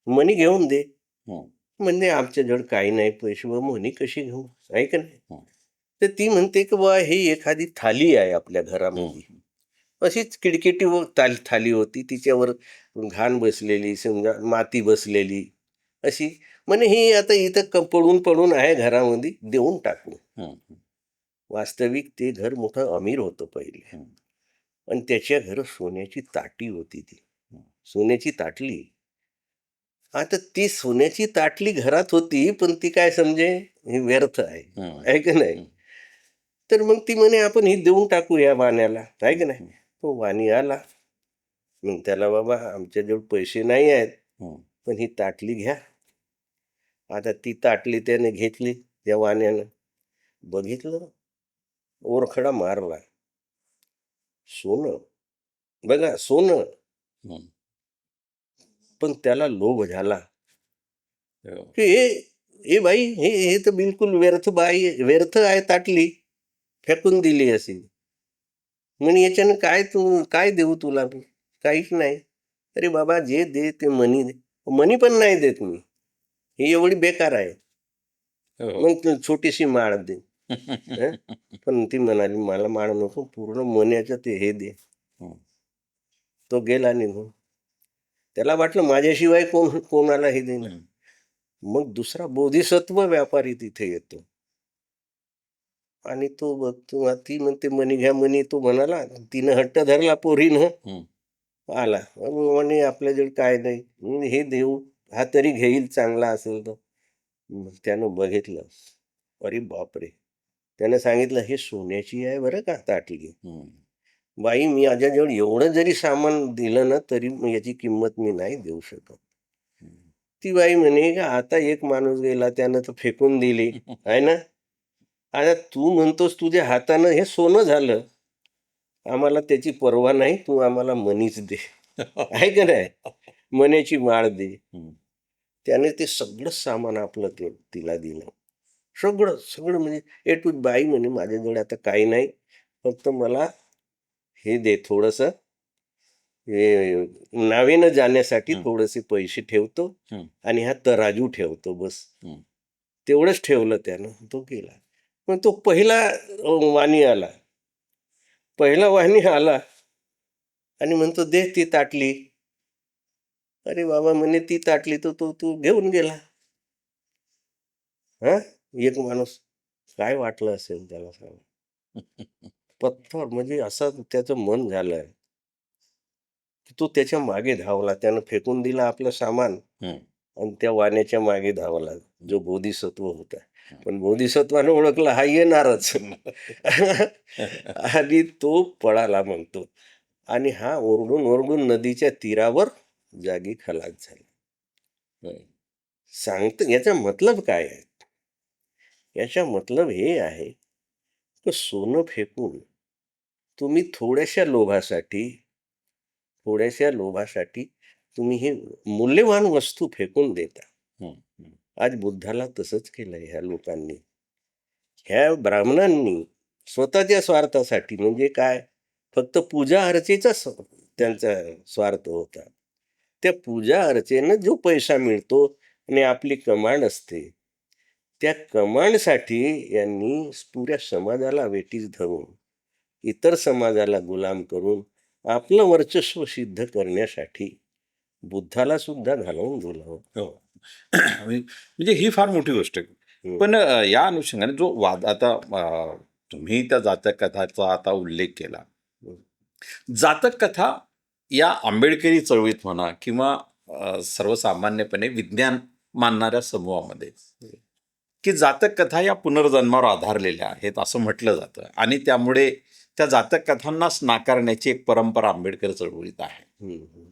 मणी घेऊन दे. हं, म्हणजे आमच्याजवळ काही नाही पैसे, व मणी कशी घेऊ, आहे का नाही. हं, तर ती म्हणते की बा ही एखादी थाली आहे आपल्या हं, घरामध्ये. अशीच किडकिटी व थाली होती, तिच्यावर घाण बसलेली, समजा माती बसलेली अशी. म्हणे ही आता इथं पडून पडून आहे घरामध्ये, देऊन टाकू. हं, वास्तविक ते घर मोठं अमीर होतं पहिले. हं, आणि त्याच्या घर सोन्याची ताटी होती. ती हं. सोन्याची ताटली. आता ती सोन्याची ताटली घरात होती, पण ती काय समजे हे व्यर्थ आहे, हं, आहे का नाही. हं, तर मग ती म्हणे आपण ही देऊन टाकू या वाण्याला, आहे का नाही. हं, तो वाणी आला. मग त्याला, बाबा आमच्याजवळ पैसे नाही आहेत, हं, पण ही ताटली घ्या. आता ती ताटली त्याने घेतली, त्या वाण्यानं बघितलं, ओरखडा मारला. सोनं, बघा सोनं. हं. पण त्याला लोभ झाला हो. की हे बाई, हे हे तर बिलकुल व्यर्थ व्यर्थ आहे ताटली, फेकून दिली असेल. म्हणे याच्यानं काय, तू काय देऊ तुला मी, काहीच नाही. अरे बाबा, जे दे ते मनी दे. मनी पण नाही देत मी, ही एवढी बेकार आहे. हो. मग तू छोटीशी माळ दे. हं? पण ती म्हणाली मला माळ नको, पूर्ण मण्याचं ते हे दे. हं, तो गेला निघून. त्याला वाटलं माझ्याशिवाय कोणाला हे देणार. हं, मग दुसरा बोधिसत्व व्यापारी तिथे येतो. आणि तो बघतो, ती म्हणते मनी घ्या, मनी तो म्हणाला. तिनं हट्ट धरला पोरीनं. हं, आला म्हणे आपल्याजवळ काय नाही, हे देऊ, हा तरी घेईल चांगला असेल तर. मग त्यानं बघितलं, अरे बापरे. त्यानं सांगितलं हे सोन्याची आहे बरं का ताटली. हं, बाई, मी माझ्याजवळ एवढं जरी सामान दिलं ना, तरी याची किंमत मी नाही देऊ शकत. हं. ती बाई म्हणे का आता एक माणूस गेला, त्यानं तर फेकून दिली, आहे ना. आता तू म्हणतोस तुझ्या हातानं हे सोनं झालं, आम्हाला त्याची पर्वा नाही, तू आम्हाला मनीच दे, आहे का नाही. मण्याची माळ दे. हं, त्याने ते सगळं सामान आपलं ते तिला दिलं. सगळं सगळं म्हणजे ए टू बाई म्हणे माझ्याजवळ आता काही नाही, फक्त मला हे दे थोडंसं, हे नावेनं जाण्यासाठी हं. थोडेसे पैसे ठेवतो हं. आणि हा तराजू ठेवतो बस. हं. तेवढंच ठेवलं त्यानं, तो गेला. पण तो पहिला वाणी आला. पहिला वाणी आला आणि म्हणतो दे ती ताटली. अरे बाबा म्हणे ती ताटली तर तू घेऊन गेला. हा, एक माणूस काय वाटलं असेल त्याला सांग. पत्थर म्हणजे असं त्याचं मन झालं की तो त्याच्या मागे धावला. त्यानं फेकून दिला आपलं सामान हं. आणि त्या वाण्याच्या मागे धावला, जो बोधिसत्व होता. पण बोधिसत्वानं ओळखला हा येणारच. आणि तो पळाला म्हणतो. आणि हा ओरडून ओरडून नदीच्या तीरावर जागी खलास झाला. हं. सांगतो याचा मतलब काय आहे? याचा मतलब हे आहे की सोनं फेकून तुम्ही थोड्याशा लोभासाठी तुम्ही हे मूल्यवान वस्तू फेकून देता. हं. हं. आज बुद्धाला तसंच केलंय ह्या लोकांनी. ह्या ब्राह्मणांनी स्वतःच्या स्वार्थासाठी म्हणजे काय, फक्त पूजा अर्चेचा त्यांचा स्वार्थ होता. त्या पूजा अर्चेनं जो पैसा मिळतो आणि आपली कमांड असते, त्या कमांडसाठी यांनी पुऱ्या समाजाला वेठीस धरून, इतर समाजाला गुलाम करून आपलं वर्चस्व सिद्ध करण्यासाठी बुद्धाला सुद्धा घालवून दिलं. हो. म्हणजे ही फार मोठी गोष्ट आहे. हं. पण या अनुषंगाने जो वाद आता तुम्ही त्या जातक कथाचा आता उल्लेख केला. जातक कथा या आंबेडकरी चळवळीत म्हणा किंवा सर्वसामान्यपणे विज्ञान मानणाऱ्या समूहामध्ये की जातक कथा या पुनर्जन्मावर आधारलेल्या आहेत असं म्हटलं जातं आणि त्यामुळे त्या जातक कथांनाच नाकारण्याची एक परंपरा आंबेडकर चळवळीत आहे. हं, हं.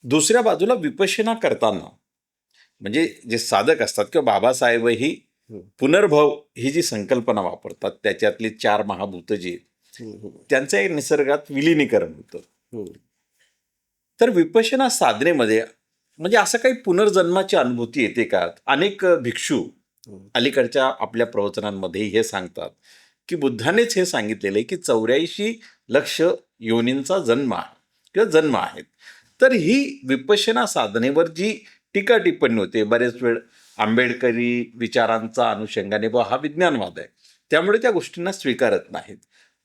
दुसऱ्या बाजूला विपश्यना करताना म्हणजे जे साधक असतात किंवा बाबासाहेबही हं. पुनर्भव ही जी संकल्पना वापरतात, त्याच्यातली 4 महाभूत जी आहेत, हं, हं. त्यांचं एक निसर्गात विलिनीकरण होतं. हं. तर विपश्यना साधनेमध्ये म्हणजे असं काही पुनर्जन्माची अनुभूती येते का? अनेक भिक्षू हं. अलीकडच्या आपल्या प्रवचनांमध्ये हे सांगतात की बुद्धानेच हे सांगितलेलं आहे की 84 लक्ष योनींचा जन्म आहे किंवा जन्म आहेत. तर ही विपश्यना साधनेवर जी टीका टिप्पणी होते बरेच वेळ आंबेडकरी विचारांचा अनुषंगाने हा विज्ञानवाद आहे, त्यामुळे त्या गोष्टींना स्वीकारत नाहीत.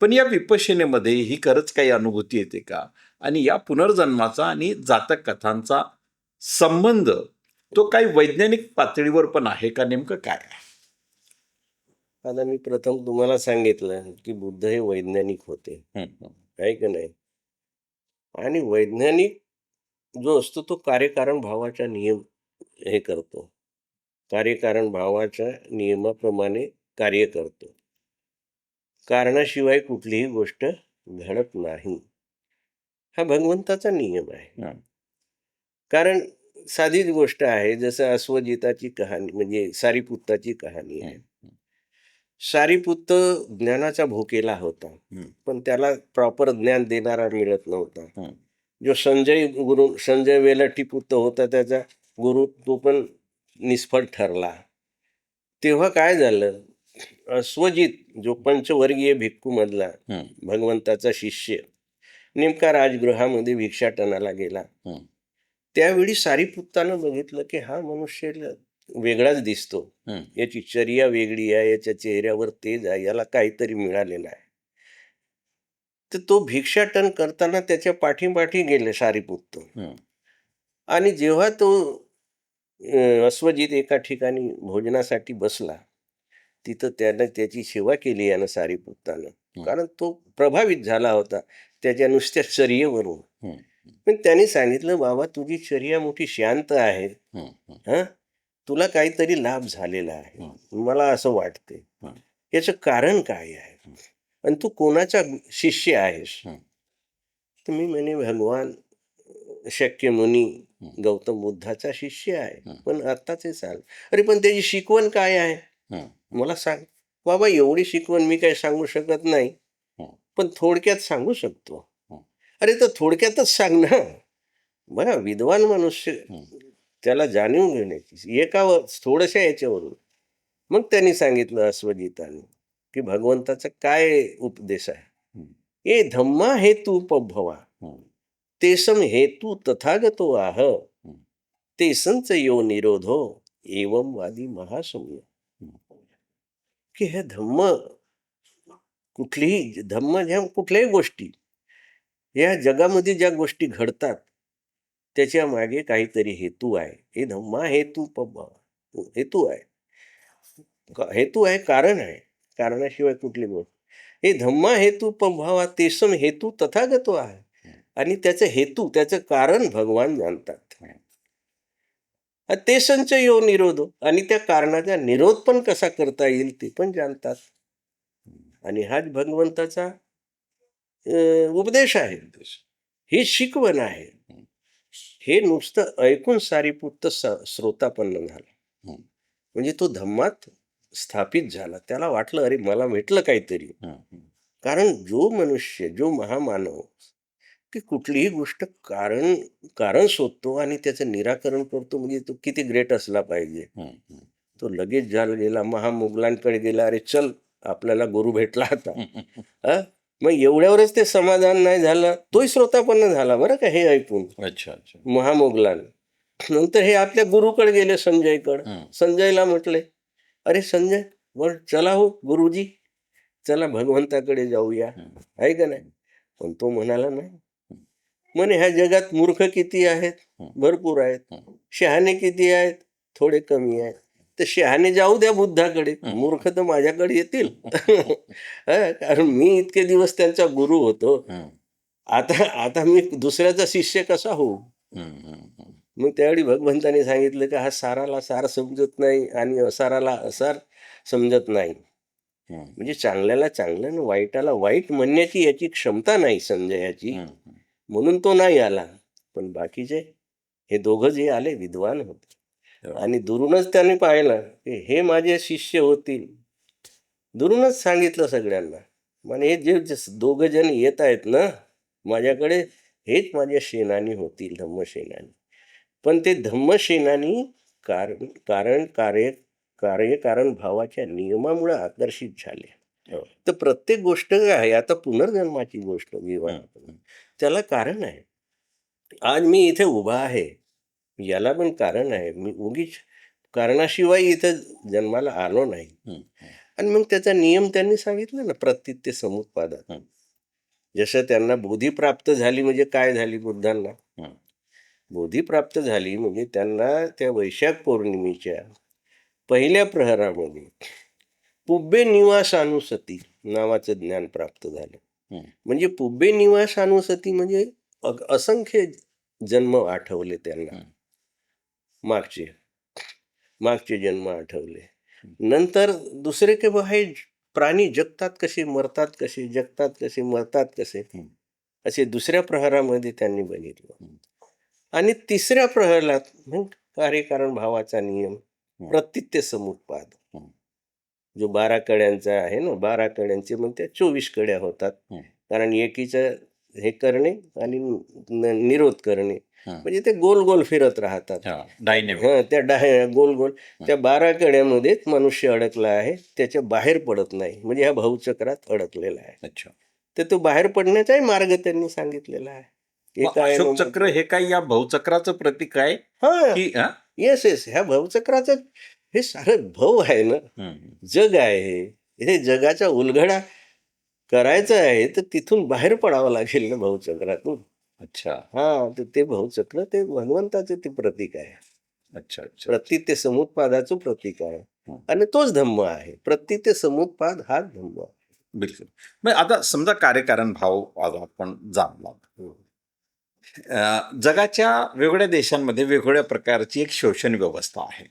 पण या विपश्यनेमध्ये ही खरंच काही अनुभूती येते का? आणि या पुनर्जन्माचा आणि जातक कथांचा संबंध तो काही वैज्ञानिक पातळीवर पण आहे का, नेमकं काय आहे? आता मी प्रथम तुम्हाला सांगितलं की बुद्ध हे वैज्ञानिक होते, हं, हं. आहे का नाही? आणि वैज्ञानिक जो असतो तो कार्यकारण भावाचा नियम हे करतो. कार्यकारण भावाच्या नियमाप्रमाणे कार्य करतो. कारणाशिवाय कुठलीही गोष्ट घडत नाही. हा भगवंताचा नियम आहे. हं. कारण साधीच गोष्ट आहे, जसं अश्वजिताची कहाणी म्हणजे सारीपुत्ताची कहाणी आहे. सारीपुत्त ज्ञानाचा भुकेला होता, हं. पण त्याला प्रॉपर ज्ञान देणारा मिळत नव्हता. हं. जो संजय वेलट्टी पुत्र होता त्याचा गुरु, तो पण निष्फळ ठरला. तेव्हा काय झालं, अश्वजित जो पंचवर्गीय भिक्खू मधला हं. भगवंताचा शिष्य नेमका राजगृहामध्ये भिक्षाटनाला गेला. हं. त्यावेळी सारीपुत्तानं बघितलं की हा मनुष्य वेगळाच दिसतो, हं. याची चर्या वेगळी आहे, याच्या चेहऱ्यावर तेज आहे, याला काहीतरी मिळालेलं आहे. तर तो भिक्षाटन करताना त्याच्या पाठीपाठी गेले सारीपुत्त. हं. आणि जेव्हा तो अश्वजित एका ठिकाणी भोजनासाठी बसला, तिथं त्यानं त्याची सेवा केली यानं सारीपुत्तानं. हं. कारण तो प्रभावित झाला होता त्याच्या नुसत्या चर्येवरून. हं. पण त्यांनी सांगितलं, बाबा तुझी चर्या मोठी शांत आहे, हं. हं. हां, तुला काहीतरी लाभ झालेला आहे, हं. मला असं वाटते. हं. याचं कारण काय आहे आणि तू कोणाचा शिष्य आहेस? हं. तर मी म्हणे भगवान शक्यमुनी हं. गौतम बुद्धाचा शिष्य आहे. हं. पण आत्ताचे चाल, अरे पण त्याची शिकवण काय आहे हं. मला सांग. बाबा एवढी शिकवण मी काही सांगू शकत नाही, हं. पण थोडक्यात सांगू शकतो. हं. अरे तर थोडक्यातच सांग ना. बघा विद्वान मनुष्य हं. त्याला जाणून घेण्याची एका थोड्याशा याच्यावरून मग त्यांनी सांगितलं अश्वजिताने की भगवंताचा काय उपदेश आहे. ए धम्मा हेतुपभवा तेसम हेतू तथागतो आह तेसंच यो निरोधो एवं वादी महासम्य. की हे धम्म कुठलीही धम्म ह्या कुठल्याही गोष्टी या जगामध्ये ज्या गोष्टी घडतात त्याच्या मागे काहीतरी हेतू आहे. हे धम्मा हेतू आहे. हेतू आहे, कारण आहे. कारणाशिवाय कुठली गोष्ट. हे धम्मा हेतू भावा तेसम हेतू तथागतो आहे. आणि त्याचं हेतू त्याचं कारण भगवान जाणतात. ते संच यो निरोधो, आणि त्या कारणाचा निरोध पण कसा करता येईल ते पण जाणतात. आणि हाच भगवंताचा उपदेश आहे. ही शिकवण आहे. हे नुसतं ऐकून सारीपुत्त श्रोतापन्न झाला. म्हणजे तो धम्मात स्थापित झाला. त्याला वाटलं अरे मला भेटलं काहीतरी. कारण जो मनुष्य, जो महामानव की कुठलीही गोष्ट कारण शोधतो आणि त्याचं निराकरण करतो, म्हणजे तो किती ग्रेट असला पाहिजे. तो लगेच गेला महामुघलांकडे गेला, अरे चल आपल्याला गुरु भेटला आता. मग एवढ्यावरच ते समाधान नाही झालं, तोही श्रोतापन्न झाला बरं का हे ऐकून. अच्छा अच्छा. महामुघलान नंतर हे आपल्या गुरुकडे गेले, संजयकडे. संजयला म्हटले अरे संजय बोल चला हो गुरुजी, चला भगवंताकडे जाऊया, आहे का नाही. पण तो म्हणाला नाही. म्हणे ह्या जगात मूर्ख किती आहेत, भरपूर आहेत. शहाणे किती आहेत, थोडे कमी आहेत. तर शहाणे जाऊ द्या बुद्धाकडे, मूर्ख तर माझ्याकडे येतील. कारण मी इतके दिवस त्यांचा गुरु होतो. आता मी दुसऱ्याचा शिष्य कसा होऊ. मग त्यावेळी भगवंताने सांगितलं की हा साराला सार समजत नाही आणि असाराला असार समजत नाही. म्हणजे चांगल्याला चांगलं आणि वाईटाला वाईट म्हणण्याची याची क्षमता नाही संजयाची, म्हणून तो नाही आला. पण बाकीचे हे दोघं जे आले विद्वान होते आणि दुरूनच त्यांनी पाहिलं की हे माझे शिष्य होतील. दुरूनच सांगितलं सगळ्यांना, म्हणजे हे जे दोघं जण येत आहेत ना माझ्याकडे, हेच माझे सेनानी होतील, धम्मसेनानी. पण ते धम्मसेनानी कारण भावाच्या नियमामुळे आकर्षित झाले. तर प्रत्येक गोष्ट काय आहे, आता पुनर्जन्माची गोष्ट विवाह, त्याला कारण आहे. आज मी इथे उभा आहे, याला पण कारण आहे. मी उगीच कारणाशिवाय इथं जन्माला आलो नाही. आणि मग त्याचा नियम त्यांनी सांगितलं ना, प्रतीत्य समुत्पादन. जसं त्यांना बोधी प्राप्त झाली, म्हणजे काय झाली बुद्धांना बोधी प्राप्त झाली, म्हणजे त्यांना त्या वैशाख पौर्णिमेच्या पहिल्या प्रहरामध्ये पुब्बे निवासानुसती नावाचं ज्ञान प्राप्त झालं. म्हणजे पुब्बे निवासानुसती म्हणजे असंख्य जन्म आठवले त्यांना, मागचे जन्म आठवले. नंतर दुसरे के हे प्राणी जगतात कसे, मरतात कसे, जगतात कसे, मरतात कसे, असे दुसऱ्या प्रहरामध्ये त्यांनी बघितलं. आणि तिसऱ्या प्रहरात मग कार्यकारण भावाचा नियम, प्रतीत्य समुत्पाद, जो 12 कड्यांचा आहे ना, 12 कड्यांचे मग त्या 24 कड्या होतात. कारण एकीचं हे करणे आणि निरोध करणे, म्हणजे ते गोल गोल फिरत राहतात. त्या गोल गोल त्या 12 कड्यामध्येच मनुष्य अडकला आहे, त्याच्या बाहेर पडत नाही. म्हणजे ह्या भावचक्रात अडकलेला आहे. तर तो बाहेर पडण्याचाही मार्ग त्यांनी सांगितलेला आहे. अशोक चक्र हे काय या भावचक्राचं प्रतीक आहे. येस ह्या भावचक्राचं हे सारं भाव आहे ना, जग आहे हे जगाचा उलगडा करायचा आहे, तर तिथून बाहेर पडावं लागेल ना भावचक्रातून. अच्छा. तर ते भावचक्र ते भगवंताचे ते प्रतीक आहे. अच्छा. प्रतीत्य समुत्पादाचं प्रतीक आहे आणि तोच धम्म आहे. प्रतीत्य समुत्पाद हाच धम्म आहे. बिलकुल. मग आता समजा कार्यकारण भाव आपण जाणला, जगाच्या वेगवेगळ्या देशांमध्ये वेगवेगळ्या प्रकारची एक शोषण व्यवस्था आहे.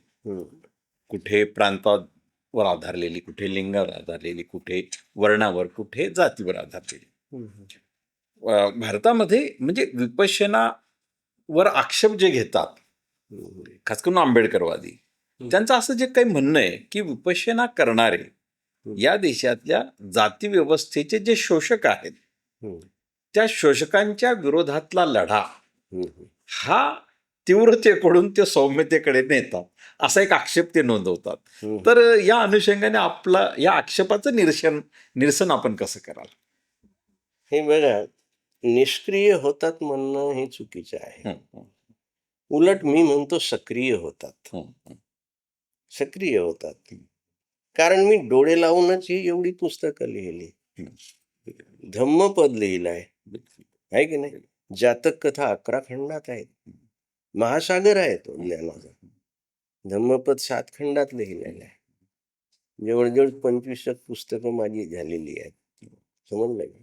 कुठे प्रांतावर आधारलेली, कुठे लिंगावर आधारलेली, कुठे वर्णावर, कुठे जातीवर आधारलेली. भारतामध्ये म्हणजे विपश्यनावर आक्षेप जे घेतात, खास करून आंबेडकरवादी, त्यांचं असं जे काही म्हणणं आहे की विपश्यना करणारे या देशातल्या जाती व्यवस्थेचे जे शोषक आहेत, त्या शोषकांच्या विरोधातला लढा हा तीव्रतेकडून ते सौम्यतेकडे नेतात असा एक आक्षेप ते नोंदवतात. तर या अनुषंगाने आपला या आक्षेपाचं निरसन आपण कसं कराल? हे बघा, निष्क्रिय होतात म्हणणं हे चुकीचं आहे. हं, हं, उलट मी म्हणतो सक्रिय होतात. हं, हं, सक्रिय होतात. कारण मी डोळे लावूनच ही एवढी पुस्तकं लिहिली. हं. धम्मपद लिहिलंय, आहे की नाही? जातक कथा 11 खंडात आहेत. महासागर आहे तो ज्ञानाचा. धम्मपद 7 खंडात लिहिलेलं आहे. जवळजवळ 25 पुस्तकं माझी झालेली आहेत. समजलं का?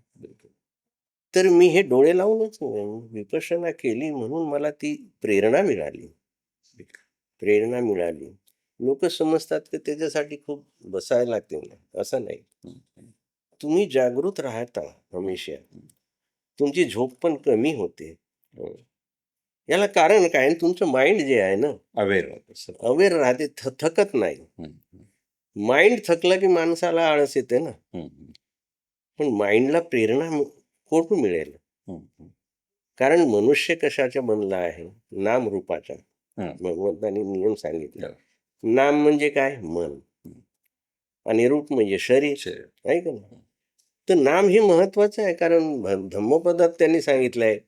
तर मी हे डोळे लावूनच विपश्यना केली म्हणून मला ती प्रेरणा मिळाली. प्रेरणा मिळाली. लोक समजतात की त्याच्यासाठी खूप बसायला लागते. असं नाही. तुम्ही जागृत राहता हमेशा. तुमची झोप पण कमी होते. याला कारण काय? तुमचं माइंड जे आहे ना, अवेअर अवेअर राहते, थकत नाही. माइंड थकला की माणसाला आळस येते ना. पण माइंडला प्रेरणा कुठून मिळेल? कारण मनुष्य कशाचा बनला आहे? नाम रूपाचा. भगवंतांनी नियम सांगितला. नाम म्हणजे काय? मन. आणि रूप म्हणजे शरीर, आहे का नाही? तर नाम हे महत्वाचं आहे. कारण धम्मपदात त्यांनी सांगितलंय,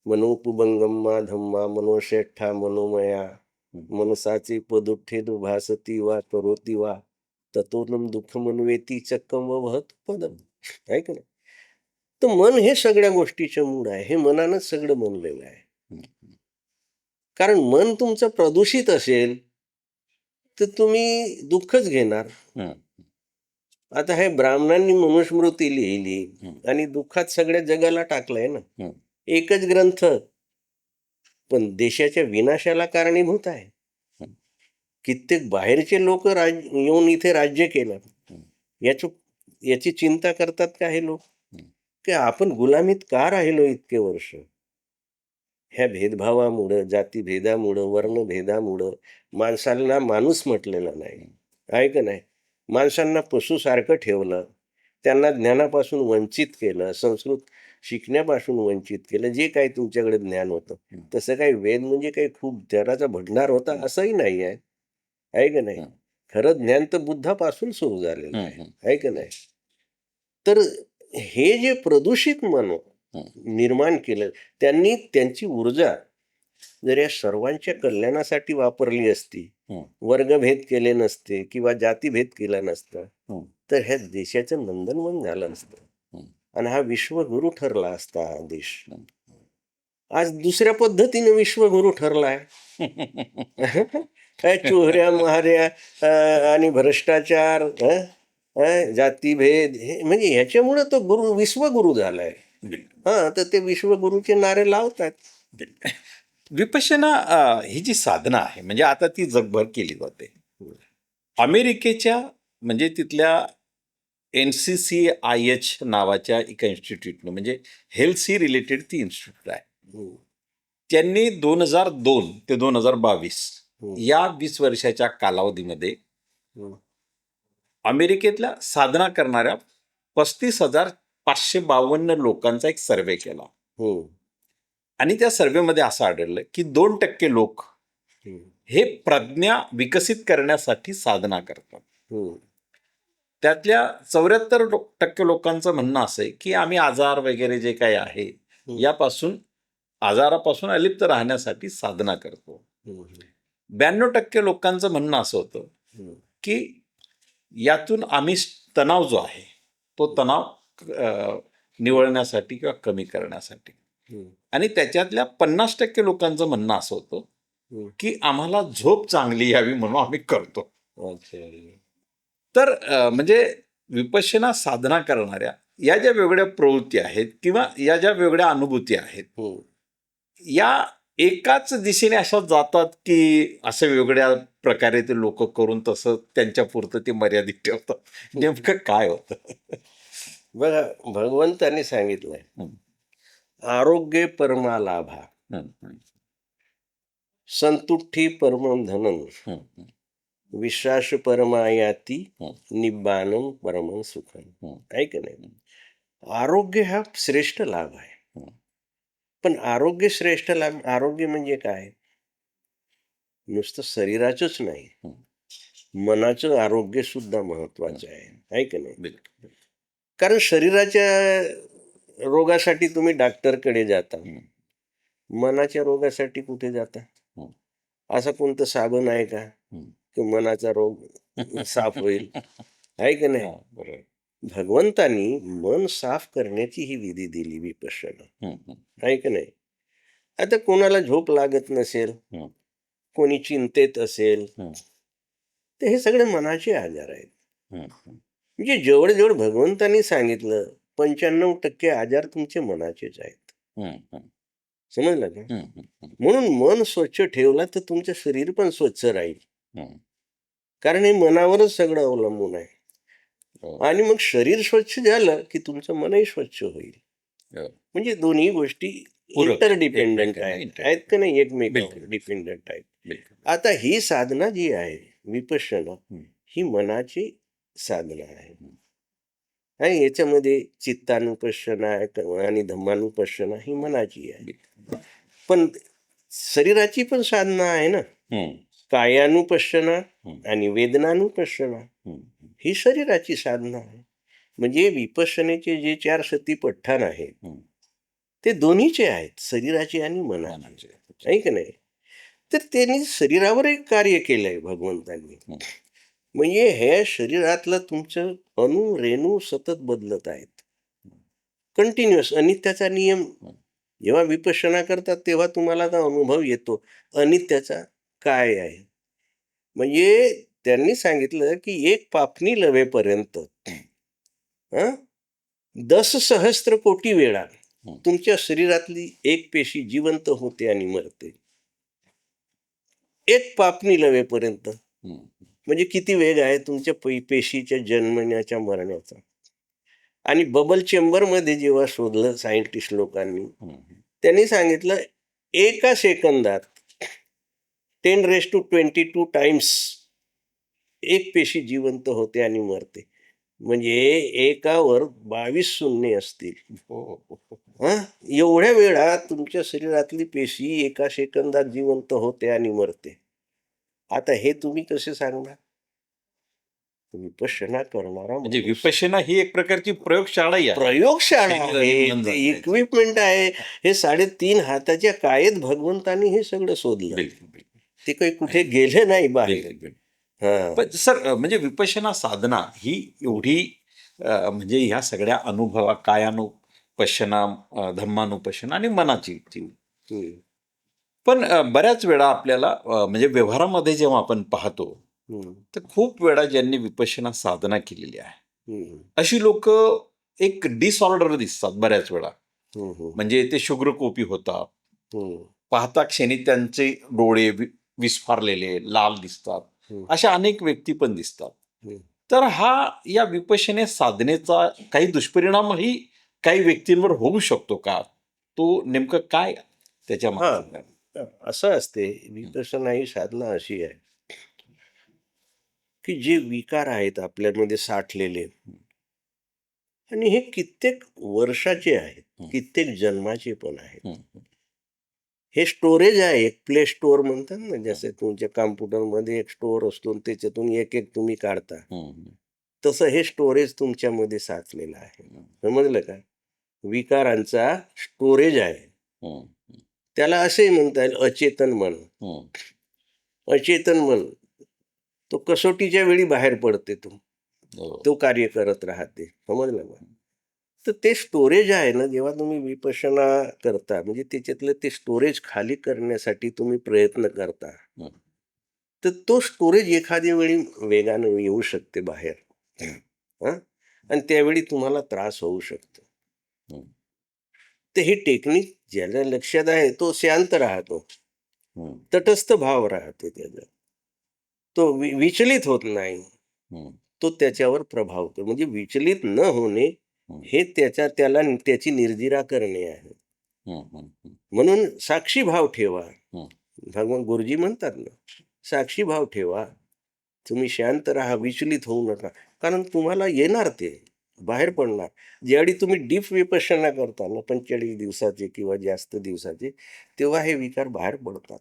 मनोपुबंगम्मा धम्मा मनोश्रेष्ठा मनोमया मनसाचे पदुठ्ठे भासती वा करोती वा ततोनम दुःख मनवेती चक्कम व वहत पदम, आहे का नाही? तर मन हे सगळ्या गोष्टीचं मूळ आहे. हे मनानंच सगळं बनलेलं आहे. कारण मन तुमचं प्रदूषित असेल तर तुम्ही दुःखच घेणार. आता हे ब्राह्मणांनी मनुस्मृती लिहिली आणि दुःखात सगळ्या जगाला टाकलंय ना. एकच ग्रंथ, पण देशाच्या विनाशाला कारणीभूत आहे. कित्येक बाहेरचे लोक येऊन इथे राज्य केलं. याची चिंता करतात का हे लोक? की आपण गुलामीत का राहिलो इतके वर्ष? ह्या भेदभावामुळं, जातीभेदामुळं, वर्णभेदामुळं माणसाला माणूस म्हटलेला नाही, आहे का नाही? माणसांना पशुसारखं ठेवलं, त्यांना ज्ञानापासून वंचित केलं, संस्कृत शिकण्यापासून वंचित केलं. जे काही तुमच्याकडे ज्ञान होतं तसं काही वेद म्हणजे काही खूप जगाचा भंडार होता असंही नाही आहे, आहे का नाही? खरं ज्ञान तर बुद्धापासून सुरू झालेलं आहे का नाही? तर हे जे प्रदूषित मन निर्माण केलं, त्यांनी त्यांची ऊर्जा जर या सर्वांच्या कल्याणासाठी वापरली असती, वर्गभेद केले नसते किंवा जातीभेद केला नसता, तर ह्या देशाचं नंदनवन झालं असतं आणि हा विश्वगुरु ठरला असता हा देश. आज दुसऱ्या पद्धतीने विश्वगुरु ठरलाय. चोऱ्या महाऱ्या आणि भ्रष्टाचार, जातीभेद, हे म्हणजे ह्याच्यामुळे तो गुरु विश्वगुरु झालाय. तर ते विश्वगुरूचे नारे लावतात. विपश्यना ही जी साधना आहे म्हणजे आता ती जगभर केली जाते. अमेरिकेच्या म्हणजे तिथल्या NCCIH नावाच्या एका इन्स्टिट्यूटनं, म्हणजे हेल्थशी रिलेटेड ती इन्स्टिट्यूट आहे. त्यांनी 2002 ते 2022 या 20 वर्षाच्या कालावधीमध्ये अमेरिकेतल्या साधना करणाऱ्या 35,552 लोकांचा एक सर्वे केला. आणि त्या सर्वेमध्ये असं आढळलं की 2% लोक हे प्रज्ञा विकसित करण्यासाठी साधना करतात. त्यातल्या 74% लोकांचं म्हणणं असं आहे की आम्ही आजार वगैरे जे काही आहे यापासून, आजारापासून अलिप्त राहण्यासाठी साधना करतो. 92% लोकांचं म्हणणं असं होतं की यातून आम्ही तणाव जो आहे तो तणाव निवळण्यासाठी किंवा कमी करण्यासाठी. आणि त्याच्यातल्या 50% लोकांचं म्हणणं असं होतं की आम्हाला झोप चांगली यावी म्हणून आम्ही करतो. तर म्हणजे विपश्यना साधना करणाऱ्या या ज्या वेगळ्या प्रवृत्ती आहेत किंवा या ज्या वेगळ्या अनुभूती आहेत, या एकाच दिशेने अशा जातात की अशा वेगळ्या प्रकारे ते लोक करून तसं त्यांच्या पुरतं ते मर्यादित ठेवतात? नेमकं काय होतं? बघा, भगवंतांनी सांगितलंय, आरोग्य परमा लाभा, संतुष्टी परमं धनम, विश्वास परमायाती, निब्बाणम परमं सुखम, आहे का नाही? आरोग्य हा श्रेष्ठ लाभ आहे. पण आरोग्य श्रेष्ठ लाभ, आरोग्य म्हणजे काय? नुसतं शरीराचंच नाही, हं. मनाचं आरोग्य सुद्धा महत्वाचं आहे की नाही? बिलकुल. कारण शरीराच्या रोगासाठी तुम्ही डॉक्टरकडे जाता, हं. मनाच्या रोगासाठी कुठे जाता? हं. असं कोणतं साबण आहे का हं. की मनाचा रोग साफ होईल? आहे की नाही? हां, बरोबर. भगवंतानी मन साफ करण्याची ही विधी दिली विपश्यना, हं, हं, आहे की नाही? आता कोणाला झोप लागत नसेल, हं, कोणी चिंतेत असेल, हं, तर हे सगळे मनाचे आजार आहेत. हं, हं, म्हणजे जेवढे जेवढे भगवंतानी सांगितलं 95% आजार तुमचे मनाचेच आहेत. हं, हं, समजलं का? हं, हं, हं, म्हणून मन स्वच्छ ठेवला तर तुमचं शरीर पण स्वच्छ राहील. हं. कारण हे मनावरच सगळं अवलंबून आहे. हो, आणि मग शरीर स्वच्छ झालं की तुमचं मनही स्वच्छ होईल. हो. म्हणजे दोन्ही गोष्टी पूरक इंटरडिपेंडंट एकमेकांना आहेत, आहेत का नाही? एकमेकावर बिलकुल. डिपेंडंट आहेत. बिलकुल. आता ही साधना जी आहे विपश्यना, हं, ही मनाची साधना आहे. हं. आणि याच्यामध्ये चित्तानुपश्यना आणि धम्मानुपश्यना ही मनाची आहे. बिलकुल. पण शरीराची पण साधना आहे ना. हं, कायानुपश्यना हं, आणि वेदनानुपश्यना हं, हं, ही शरीराची साधना आहे. म्हणजे विपश्यनेचे जे 4 सती पठ्ठाण आहेत, हं. ते दोन्हीचे आहेत, शरीराचे आणि मनाचे. मनाचे. आहे की नाही? तर त्यांनी शरीरावर एक कार्य केलंय भगवंतांनी. हं. म्हणजे हे शरीरातलं तुमचं अणु रेणू सतत बदलत आहेत, कंटिन्युअस. अनित्याचा नियम हं. जेव्हा विपश्यना करतात तेव्हा तुम्हाला तो अनुभव येतो अनित्याचा काय आहे. म्हणजे त्यांनी सांगितलं की एक पापणी लवेपर्यंत हं, 10 सहस्त्र कोटी वेळा हं. तुमच्या शरीरातली एक पेशी जिवंत होते आणि मरते. एक पापणी लवेपर्यंत. हं, म्हणजे किती वेग आहे तुमच्या पेशीच्या जन्मण्याच्या मरण्याचा. आणि बबल चेंबरमध्ये जेव्हा शोधलं सायंटिस्ट लोकांनी, हं, हं. त्यांनी सांगितलं एका सेकंदात 10^22 टाइम्स एक पेशी जिवंत होते आणि मरते. म्हणजे एकावर 22 शून्य असतील. हो, हो, हो. हा, एवढ्या वेळात तुमच्या शरीरातली पेशी एका सेकंदात जिवंत होते आणि मरते. आता हे तुम्ही कसे सांगणार? विपश्यना करणारा म्हणजे माणूस विपश्यना ही एक प्रकारची प्रयोगशाळाही आहे. प्रयोगशाळा शरीर आणि आहे, मन ते जागण्याची. इक्विपमेंट आहे. हे 3.5 हाताच्या कायेत भगवंतानी हे सगळं शोधलं. बिलकुल, बिलकुल. ते काही कुठे गेले नाही बाहेर. बिलकुल, बिलकुल. हा. पण सर म्हणजे विपश्यना साधना ही एवढी म्हणजे ह्या सगळ्या कायानुपश्यना, धम्मानुपश्यना आणि मनाची ती. हम्म, पण बऱ्याच वेळा आपल्याला म्हणजे व्यवहारामध्ये जेव्हा आपण पाहतो, हम्म, तर खूप वेळा ज्यांनी विपश्यना साधना केलेली आहे, हम्म, अशी लोक एक डिसऑर्डर दिसतात बऱ्याच वेळा. हम्म, म्हणजे ते शुक्रकोपी होतात. हम्म, पाहता क्षणी त्यांचे डोळे विस्फारलेले, लाल दिसतात. हम्म, अशा अनेक व्यक्ती पण दिसतात. हम्म. तर हा या विपश्यने साधनेचा काही दुष्परिणामही काही व्यक्तींवर होऊ शकतो का? तो नेमकं काय त्याच्या हा, मागचं काय? असं असते. विपश्यना ही साधना अशी आहे की जे विकार आहेत आपल्यामध्ये साठलेले आणि हे कित्येक वर्षाचे आहेत, हं. कित्येक जन्माचे पण आहेत. हं, हं, हे स्टोरेज आहे, एक प्ले स्टोअर म्हणतात ना, जसे तुमच्या कॉम्प्युटरमध्ये एक स्टोअर असतो आणि त्याच्यातून एक एक तुम्ही काढता. हं, हं, तसं हे स्टोरेज तुमच्यामध्ये साचलेलं आहे. हं, समजलं का? विकारांचा स्टोरेज आहे. हं, त्याला असेही म्हणता येईल अचेतन मन. हं. अचेतन मन तो कसोटीच्या वेळी बाहेर पडते, हो. तो कार्य करत राहते. समजलं का? तर ते स्टोरेज आहे ना, जेव्हा तुम्ही विपश्यना करता म्हणजे त्याच्यातलं ते स्टोरेज खाली करण्यासाठी तुम्ही प्रयत्न करता, हं, तर तो स्टोरेज एखाद्या वेळी वेगानं येऊ शकते बाहेर. हं? आणि त्यावेळी तुम्हाला त्रास होऊ शकतो. हं, तर ही टेक्निक ज्याला लक्षात आहे तो शांत राहतो, हं, तटस्थ भाव राहतो त्याचा. तो विचलित होत नाही. हं, तो त्याच्यावर प्रभाव करतो. म्हणजे विचलित न होणे हं, हे त्याची निर्जिरा करणे आहे. हं, हं, हं, म्हणून साक्षी भाव ठेवा. हं. भगवान गुरुजी म्हणतात ना, साक्षी भाव ठेवा. तुम्ही शांत राहा, विचलित होऊ नका. कारण तुम्हाला येणार ते, बाहेर पडणार. ज्यावेळी तुम्ही डीप विपश्यना करता ना 45 दिवसाचे किंवा जास्त दिवसाचे, तेव्हा हे विकार बाहेर पडतात.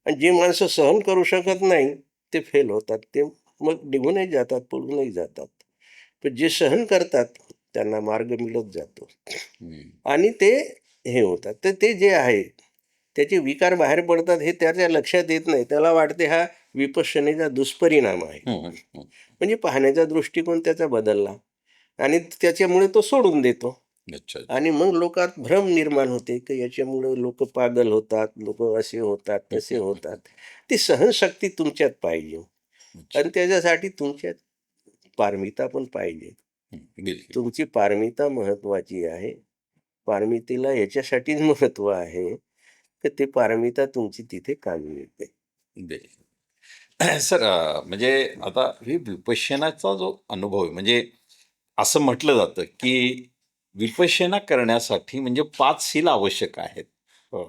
आणि जे माणसं सहन करू शकत नाही ते फेल होतात, ते मग निघूनही जातात, पळूनही जातात. पण जे सहन करतात त्यांना मार्ग मिळत जातो आणि ते हे होतात. तर ते जे आहे त्याचे विकार बाहेर पडतात हे त्याच्या लक्षात येत नाही. त्याला वाटते हा विपश्यनेचा दुष्परिणाम आहे. म्हणजे पाहण्याचा दृष्टिकोन त्याचा बदलला आणि त्याच्यामुळे तो सोडून देतो. अच्छा. आणि मग लोकात भ्रम निर्माण होते की याच्यामुळे लोक पागल होतात, लोक असे होतात, तसे होतात. ती सहनशक्ती तुमच्यात पाहिजे आणि त्याच्यासाठी तुमच्यात पारमिता पण पाहिजे. बिलकुल. तुमची पारमिता महत्वाची आहे. पारमितेला याच्यासाठीच महत्व आहे की ते पारमिता तुमची तिथे कामी येते. बिलकुल. सर, म्हणजे आता ही विपश्यनाचा जो अनुभव आहे, म्हणजे असं म्हटलं जातं की विपश्यना करण्यासाठी म्हणजे 5 शील आवश्यक आहेत. हो.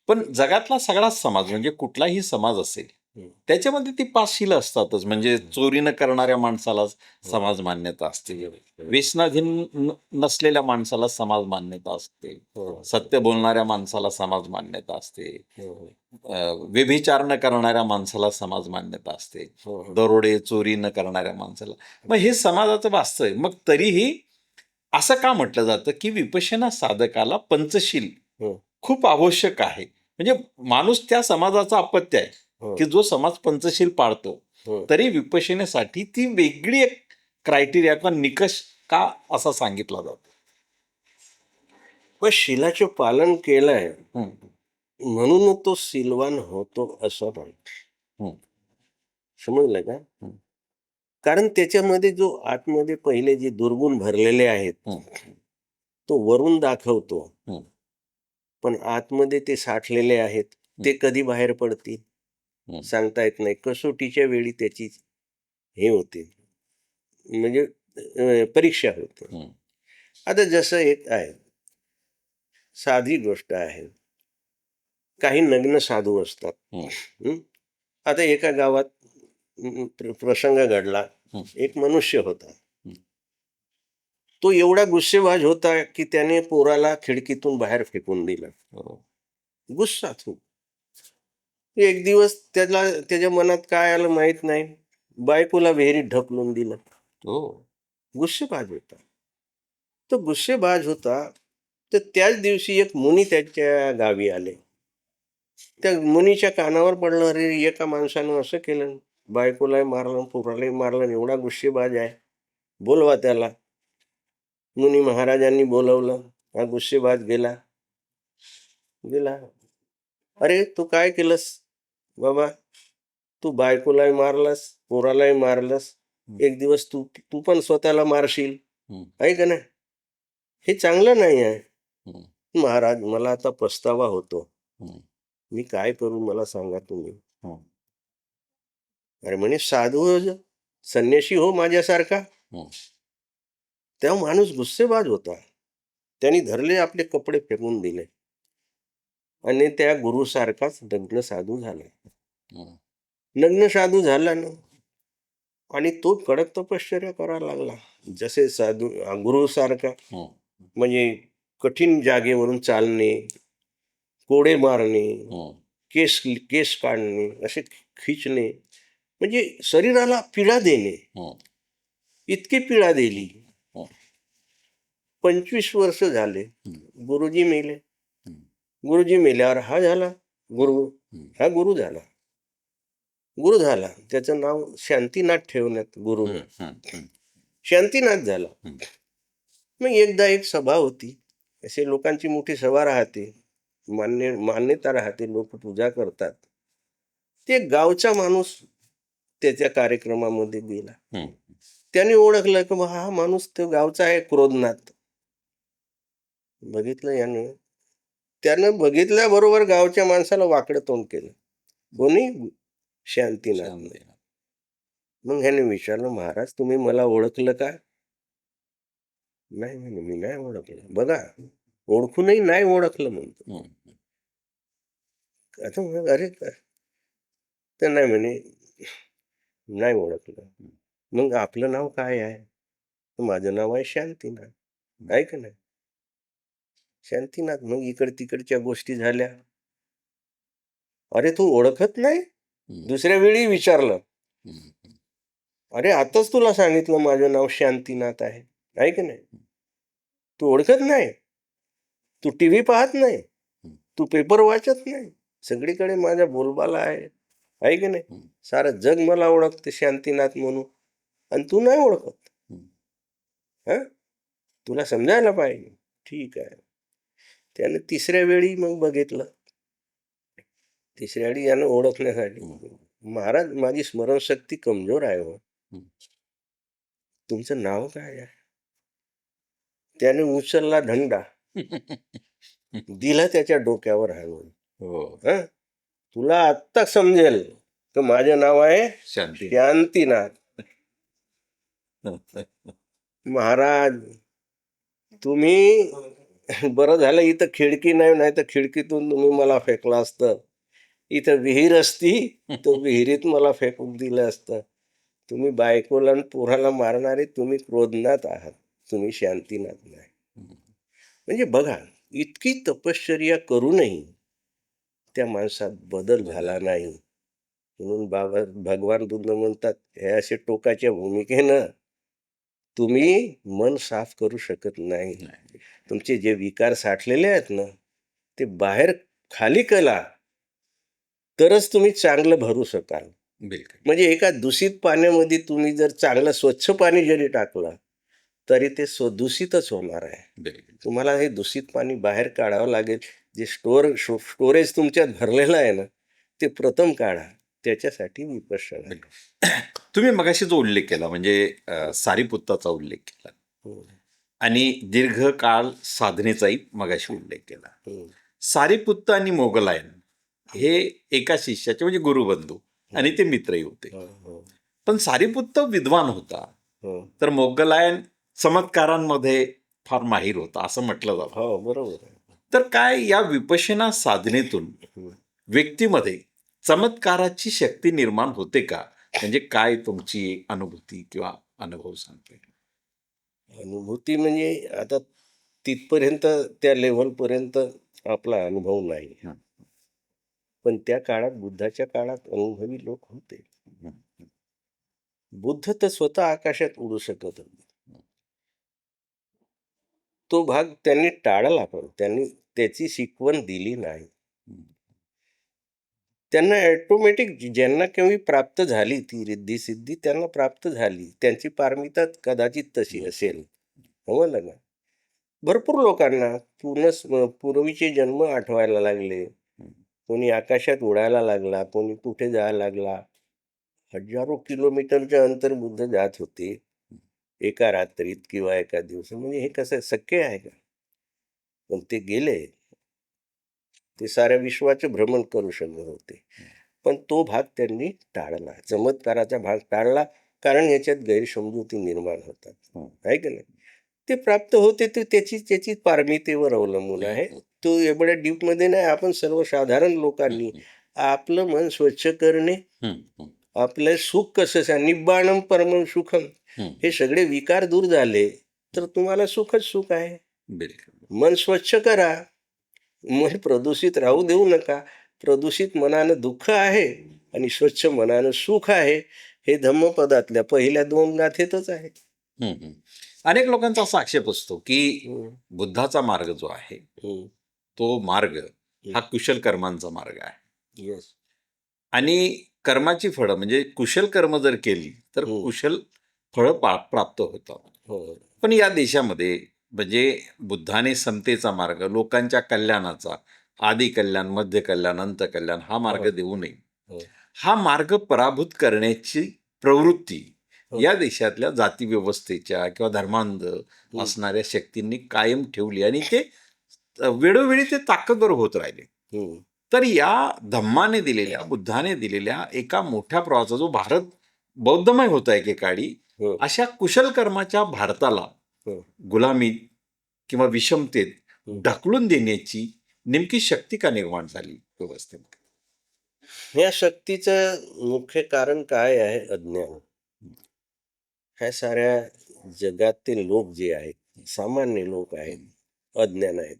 पण जगातला सगळाच समाज म्हणजे कुठलाही समाज असेल, हम्म. त्याच्यामध्ये ती 5 शीलं असतातच. म्हणजे चोरी न करणाऱ्या माणसाला समाज मान्यता असते, व्यसनाधीन नसलेल्या माणसाला समाज मान्यता असते, हो. सत्य बोलणाऱ्या माणसाला समाज मान्यता असते, हो. व्यभिचार न करणाऱ्या माणसाला समाज मान्यता असते, हो. दरोडे चोरी न करणाऱ्या माणसाला. मग हे समाजाचं वास्तव आहे. मग तरीही असं का म्हटलं जातं की विपश्यना साधकाला पंचशील हो. खूप आवश्यक आहे? म्हणजे माणूस त्या समाजाचा अपत्य आहे हो. की जो समाज पंचशील पाळतो, हो. तरी विपश्यनेसाठी ती वेगळी एक क्रायटेरिया किंवा निकष का असा सांगितला जातो? पण शिलाचे पालन केलंय हं, म्हणून तो सिलवान होतो असं नाही. हं, समजलं का? हं, कारण त्याच्यामध्ये जो आतमध्ये पहिले जे दुर्गुण भरलेले आहेत हं, तो वरून दाखवतो, हं, पण आतमध्ये ते साठलेले आहेत. ते कधी बाहेर पडतील हं, सांगता येत नाही. कसोटीच्या वेळी त्याची हे होते, म्हणजे परीक्षा होते. हं, आता जसं एक आहे, साधी गोष्ट आहे. काही नग्न साधू असतात. हं, हं? आता एका गावात प्रसंग घडला. हं, एक मनुष्य होता. हं. तो एवढा गुस्सेबाज होता की त्याने पोराला खिडकीतून बाहेर फेकून दिलं. बरोबर. गुस्सा खूप. एक दिवस त्याला त्याच्या मनात काय आलं माहित नाही. बायकोला विहिरीत ढकलून दिलं. हो. गुस्सेबाज होता. तो गुस्सेबाज होता. तर त्याच दिवशी एक मुनी त्याच्या गावी आले. त्या मुनीच्या कानावर पडलं, अरे एका माणसानं असं केलं, बायकोलाही मारलं, पोरालाही मारलं, आणि एवढा गुस्सेबाज आहे, बोलवा त्याला. मुनी महाराजांनी बोलवलं. हा गुस्सेबाज गेला. गेला. अरे तू काय केलंस बाबा? तू बायकोलाही मारलंस, पोरालाही मारलंस. एक दिवस तू तू पण स्वतःला मारशील, हं, आहे का नाही? हे चांगलं नाही आहे. हं, महाराज मला आता पस्तावा होतो. हं, मी काय करू मला सांगा तुम्ही? हं, अरे म्हणे साधू हो संन्याशी हो माझ्यासारखा. हं. तेव्हा माणूस गुस्सेबाज होता. त्यांनी धरले, आपले कपडे फेकून दिले आणि त्या गुरुसारखाच नग्न साधू झाला. हं, नग्न साधू झाला ना, आणि तो कडक तपश्चर्या करायला लागला. जसे साधू गुरुसारखा, हं, म्हणजे कठीण जागेवरून चालणे, कोडे मारणे, हं, केस केस काढणे, असे खिचणे, म्हणजे शरीराला पीडा देणे. हं, इतकी पीडा दिली. हं, 25 वर्ष झाले. हं, गुरुजी मेले. हं, गुरुजी मेल्यावर हा झाला गुरु. हं. हा गुरु झाला. गुरु झाला. त्याचं नाव शांतीनाथ ठेवण्यात गुरुने. हं, हं, हं, शांतीनाथ झाला. हं. मग एकदा एक सभा होती. असे लोकांची मोठी सभा राहते. मान्यता राहते. लोक पूजा करतात. ते गावचा माणूस त्याच्या कार्यक्रमामध्ये गेला. हं. त्याने ओळखलं की बा हा माणूस तो गावचा आहे, क्रोधनाथ. बघितलं याने. त्यानं बघितल्याबरोबर गावच्या माणसाला वाकडं तोंड केलं. कोणी? शांतीनाथने. शांती. मग ह्याने विचारलं, महाराज तुम्ही मला ओळखलं का? नाही म्हणे, मी नाही ओळखलं. बघा, ओळखूनही नाही ओळखलं म्हणतो. हं, आता मग अरे तर नाही म्हणे, नाही ओळखलं. मग आपलं नाव काय आहे? तर माझं नाव आहे शांतीनाथ. आहे का नाही? शांतीनाथ. मग इकड तिकडच्या गोष्टी झाल्या. अरे तू ओळखत नाही? हम्म. दुसऱ्या वेळी विचारलं, हम्म. अरे आताच तुला सांगितलं माझं नाव शांतीनाथ आहे की नाही? तू ओळखत नाही? तू टीव्ही पाहत नाही? तू पेपर वाचत नाही? सगळीकडे माझा बोलबाला आहे की नाही? हम्म. सारं जग मला ओळखते शांतीनाथ म्हणून, आणि तू नाही ओळखत. हम्म. हा, तुला समजायला पाहिजे. ठीक आहे. त्याने तिसऱ्या वेळी मग बघितलं. तिसऱ्या वेळी यानं ओळखण्यासाठी, महाराज माझी स्मरणशक्ती कमजोर आहे हो, हम्म. तुमचं नाव काय आहे? त्याने उचलला धंडा, दिला त्याच्या डोक्यावर हाणून. हो. हं? तुला आत्ता समजेल की माझं नाव आहे शांती. शांतीनाथ. महाराज तुम्ही, बरं झालं इथं खिडकी नाही तर खिडकीतून तुम्ही मला फेकलं असतं. इथं विहीर असती तर विहिरीत मला फेकून दिलं असतं. तुम्ही बायकोला आणि पोराला मारणारे तुम्ही क्रोधनाथ आहात, तुम्ही शांतीनाथ नाही. म्हणजे बघा, इतकी तपश्चर्या करूनही त्या माणसात बदल झाला नाही. म्हणून बाबा भगवान बुद्ध म्हणतात, हे असे टोकाच्या भूमिकेनं तुम्ही मन साफ करू शकत नाही. तुमचे जे विकार साठलेले आहेत ना, ते बाहेर खाली कला तरच तुम्ही चांगलं भरू शकाल. बिलकुल. म्हणजे एका दूषित पाण्यामध्ये तुम्ही जर चांगलं स्वच्छ पाणी जरी टाकलं तरी ते दूषितच होणार आहे. बिलकुल. तुम्हाला हे दूषित पाणी बाहेर काढावं लागेल. जे स्टोरेज तुमच्यात भरलेलं आहे ना, ते प्रथम काढा. त्याच्यासाठी विपश्यना. बिलकुल. तुम्ही मगाशी जो उल्लेख केला म्हणजे सारीपुत्ताचा उल्लेख केला हम्म, आणि दीर्घकाळ साधनेचाही मगाशी उल्लेख केला. हम्म, सारीपुत्त आणि मोगलायन हे एका शिष्याचे म्हणजे गुरुबंधू आणि ते मित्रही होते. हम्म, पण सारीपुत्त विद्वान होता, हम्म. तर मोगलायन चमत्कारांमध्ये फार माहीर होता असं म्हटलं जातं. हो, बरोबर आहे. तर काय या विपश्यना साधनेतून हम्म. व्यक्तीमध्ये चमत्काराची शक्ती निर्माण होते का? म्हणजे काय तुमची अनुभूती किंवा अनुभव सांगते? अनुभूती म्हणजे आता तिथपर्यंत, त्या लेव्हलपर्यंत आपला अनुभव नाही. हं. पण त्या काळात, बुद्धाच्या काळात अनुभवी लोक होते. बुद्ध तर स्वतः आकाशात उडू शकत होते. तो भाग त्यांनी टाळला, पण त्यांनी त्याची शिकवण दिली नाही. त्यांना ऑटोमॅटिक ज्यांना केव्हा प्राप्त झाली ती रिद्धी सिद्धी, त्यांना प्राप्त झाली. त्यांची पारमिता कदाचित तशी असेल, समजलं ना. भरपूर लोकांना पूर्वीचे जन्म आठवायला लागले. कोणी आकाशात उडायला लागला, कोणी कुठे जायला लागला. हजारो किलोमीटरच्या अंतर बुद्ध जात होते एका रात्रीत किंवा एका दिवसात. म्हणजे हे कसं शक्य आहे का? पण ते गेले, ते साऱ्या विश्वाचे भ्रमण करू शकत होते. पण तो भाग त्यांनी टाळला, चमत्काराचा भाग टाळला, कारण याच्यात गैरसमजुती निर्माण होतात, आहे की नाही. ते प्राप्त होते ते त्याची पारमितेवर अवलंबून आहे. तो एवढ्या डीपमध्ये नाही. आपण सर्वसाधारण लोकांनी आपलं मन स्वच्छ करणे, आपलं सुख कसं निब्बाणम परमं सुखम, हे सगळे विकार दूर झाले तर तुम्हाला सुखच सुख आहे. बिलकुल. मन स्वच्छ करा, मन प्रदूषित राहू देऊ नका. प्रदूषित मनानं दुःख आहे आणि स्वच्छ मनानं सुख आहे. हे धम्मपदातल्या पहिल्या 2 गाथेतच आहे. अनेक लोकांचा असा आक्षेप असतो की हम्म, बुद्धाचा मार्ग जो आहे हम्म, तो मार्ग हा कुशल कर्मांचा मार्ग आहे yes. आणि कर्माची फळं म्हणजे कुशल कर्म जर केली तर कुशल फळं प्राप्त होतात. हो. पण या देशामध्ये म्हणजे बुद्धाने समतेचा मार्ग, लोकांच्या कल्याणाचा, आदी कल्याण, मध्य कल्याण, अंत कल्याण हा मार्ग देऊ नये, हो. हा मार्ग पराभूत करण्याची प्रवृत्ती या देशातल्या जाती व्यवस्थेच्या किंवा धर्मांध असणाऱ्या शक्तींनी कायम ठेवली आणि ते वेळोवेळी ते ताकदवर होत राहिले. हम्म, तर या धम्माने दिलेल्या, बुद्धाने दिलेल्या एका मोठ्या प्रवाहाचा जो भारत बौद्धमय होता एकेकाळी, हो. अशा कुशल कर्माच्या भारताला हो. गुलामीत किंवा विषमतेत ढकलून देण्याची नेमकी शक्ती का निर्माण झाली व्यवस्थेत? या शक्तीचं मुख्य कारण काय आहे? अज्ञान. ह्या साऱ्या जगातील लोक जे आहेत, सामान्य लोक आहेत, अज्ञान आहेत.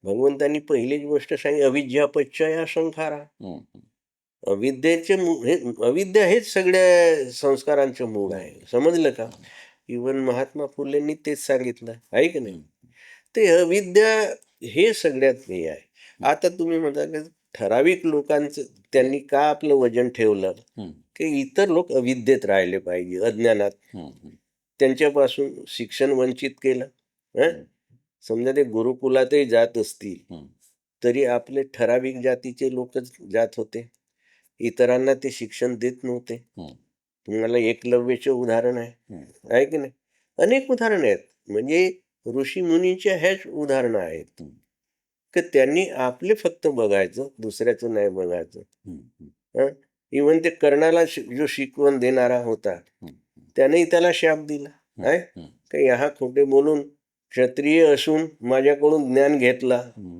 भगवंतांनी पहिलीच गोष्ट सांगितली, अविद्या पच्चया संखारा. अविद्या हेच सगळ्या संस्कारांचं मूळ आहे, समजलं का? इवन महात्मा फुलेंनी तेच सांगितलं आहे की नाही. ते अविद्या हे सगळ्यात हे आहे. आता तुम्ही म्हणता की ठराविक लोकांचं त्यांनी का आपलं वजन ठेवलं, की इतर लोक अविद्येत राहिले पाहिजे, अज्ञानात. त्यांच्यापासून शिक्षण वंचित केलं. हं? समजा ते गुरुकुलातही जात असतील तरी आपले ठराविक जातीचे लोकच जात होते, इतरांना ते शिक्षण देत नव्हते. तुम्हाला एकलव्याचे उदाहरण आहे की नाही? अनेक उदाहरण आहेत. म्हणजे ऋषी मुनींच्या ह्याच उदाहरणं आहेत की त्यांनी आपले फक्त बघायचं, दुसऱ्याचं नाही बघायचं. इवन ते कर्णाला जो शिकवण देणारा होता त्यानेही त्याला शाप दिला आहे की ह्या खोटे बोलून क्षत्रिय असून माझ्याकडून ज्ञान घेतला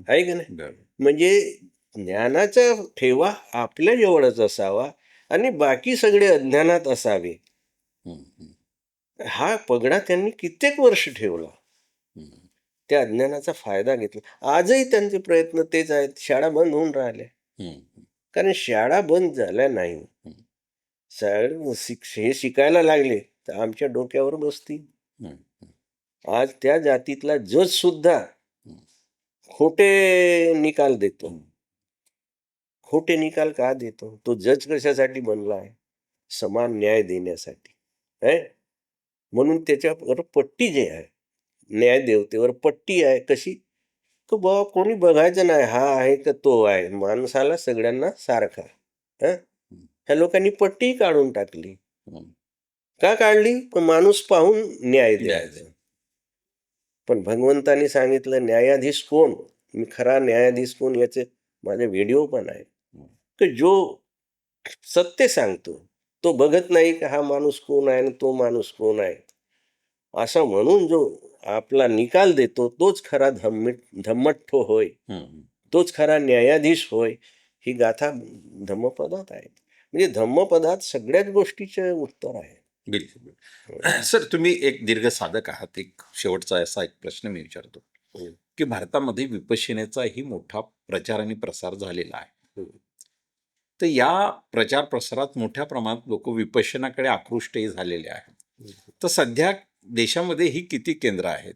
आहे की नाही. म्हणजे ज्ञानाचा ठेवा आपल्या जवळच असावा आणि बाकी सगळे अज्ञानात असावे. हा पगडा त्यांनी कित्येक वर्ष ठेवला, त्या अज्ञानाचा फायदा घेतला. आजही त्यांचे प्रयत्न तेच आहेत. शाळा बंद होऊन राहिल्या, कारण शाळा बंद झाल्या नाही. हे शिकायला लागले तर आमच्या डोक्यावर बसतील. आज त्या जातीतला जज सुद्धा खोटे निकाल देतो. खोटे निकाल का देतो? तो जज कशासाठी बनला आहे? समान न्याय देण्यासाठी आहे. म्हणून त्याच्यावर पट्टी जे आहे, न्यायदेवतेवर पट्टी आहे. कशी? तो बाबा कोणी बघायचं नाही हा आहे का तो आहे, माणसाला सगळ्यांना सारखा. ह्या लोकांनी पट्टी काढून टाकली. का काढली? पण माणूस पाहून न्याय द्यायचा. पण भगवंतानी सांगितलं न्यायाधीश कोण, मी खरा न्यायाधीश कोण याचे माझे व्हिडिओ पण आहे, की जो सत्य सांगतो तो बघत नाही का हा माणूस कोण आहे आणि तो माणूस कोण आहे. असं म्हणून जो आपला निकाल देतो तोच खरा धम्मठ्ठ होय, तोच खरा न्यायाधीश होय. ही गाथा धम्मपदात आहे. म्हणजे धम्मपदात सगळ्याच गोष्टीचे उत्तर आहे. बिलकुल. सर, तुम्ही एक दीर्घ साधक आहात. एक शेवटचा असा एक प्रश्न मी विचारतो की भारतामध्ये विपश्यनेचाही मोठा प्रचार आणि प्रसार झालेला आहे. तर या प्रचार प्रसारात मोठ्या प्रमाणात लोक विपश्यनाकडे आकृष्टही झालेले आहेत. तर सध्या देशामध्ये ही किती केंद्र आहेत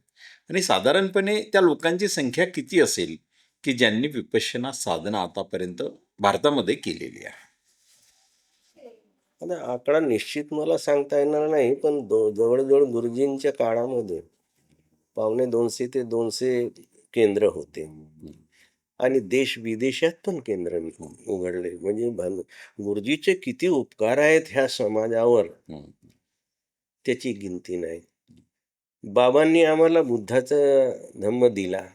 आणि साधारणपणे त्या लोकांची संख्या किती असेल की ज्यांनी विपश्यना साधना आतापर्यंत भारतामध्ये केलेली आहे? आता आकडा निश्चित मला सांगता येणार नाही, पण जवळजवळ गुरुजींच्या काळामध्ये 150 ते 200 केंद्र होते आणि देश विदेशात पण केंद्र उघडले. म्हणजे गुरुजीचे किती उपकार आहेत ह्या समाजावर, त्याची गिनती नाही. बाबांनी आम्हाला बुद्धाचा धम्म दिला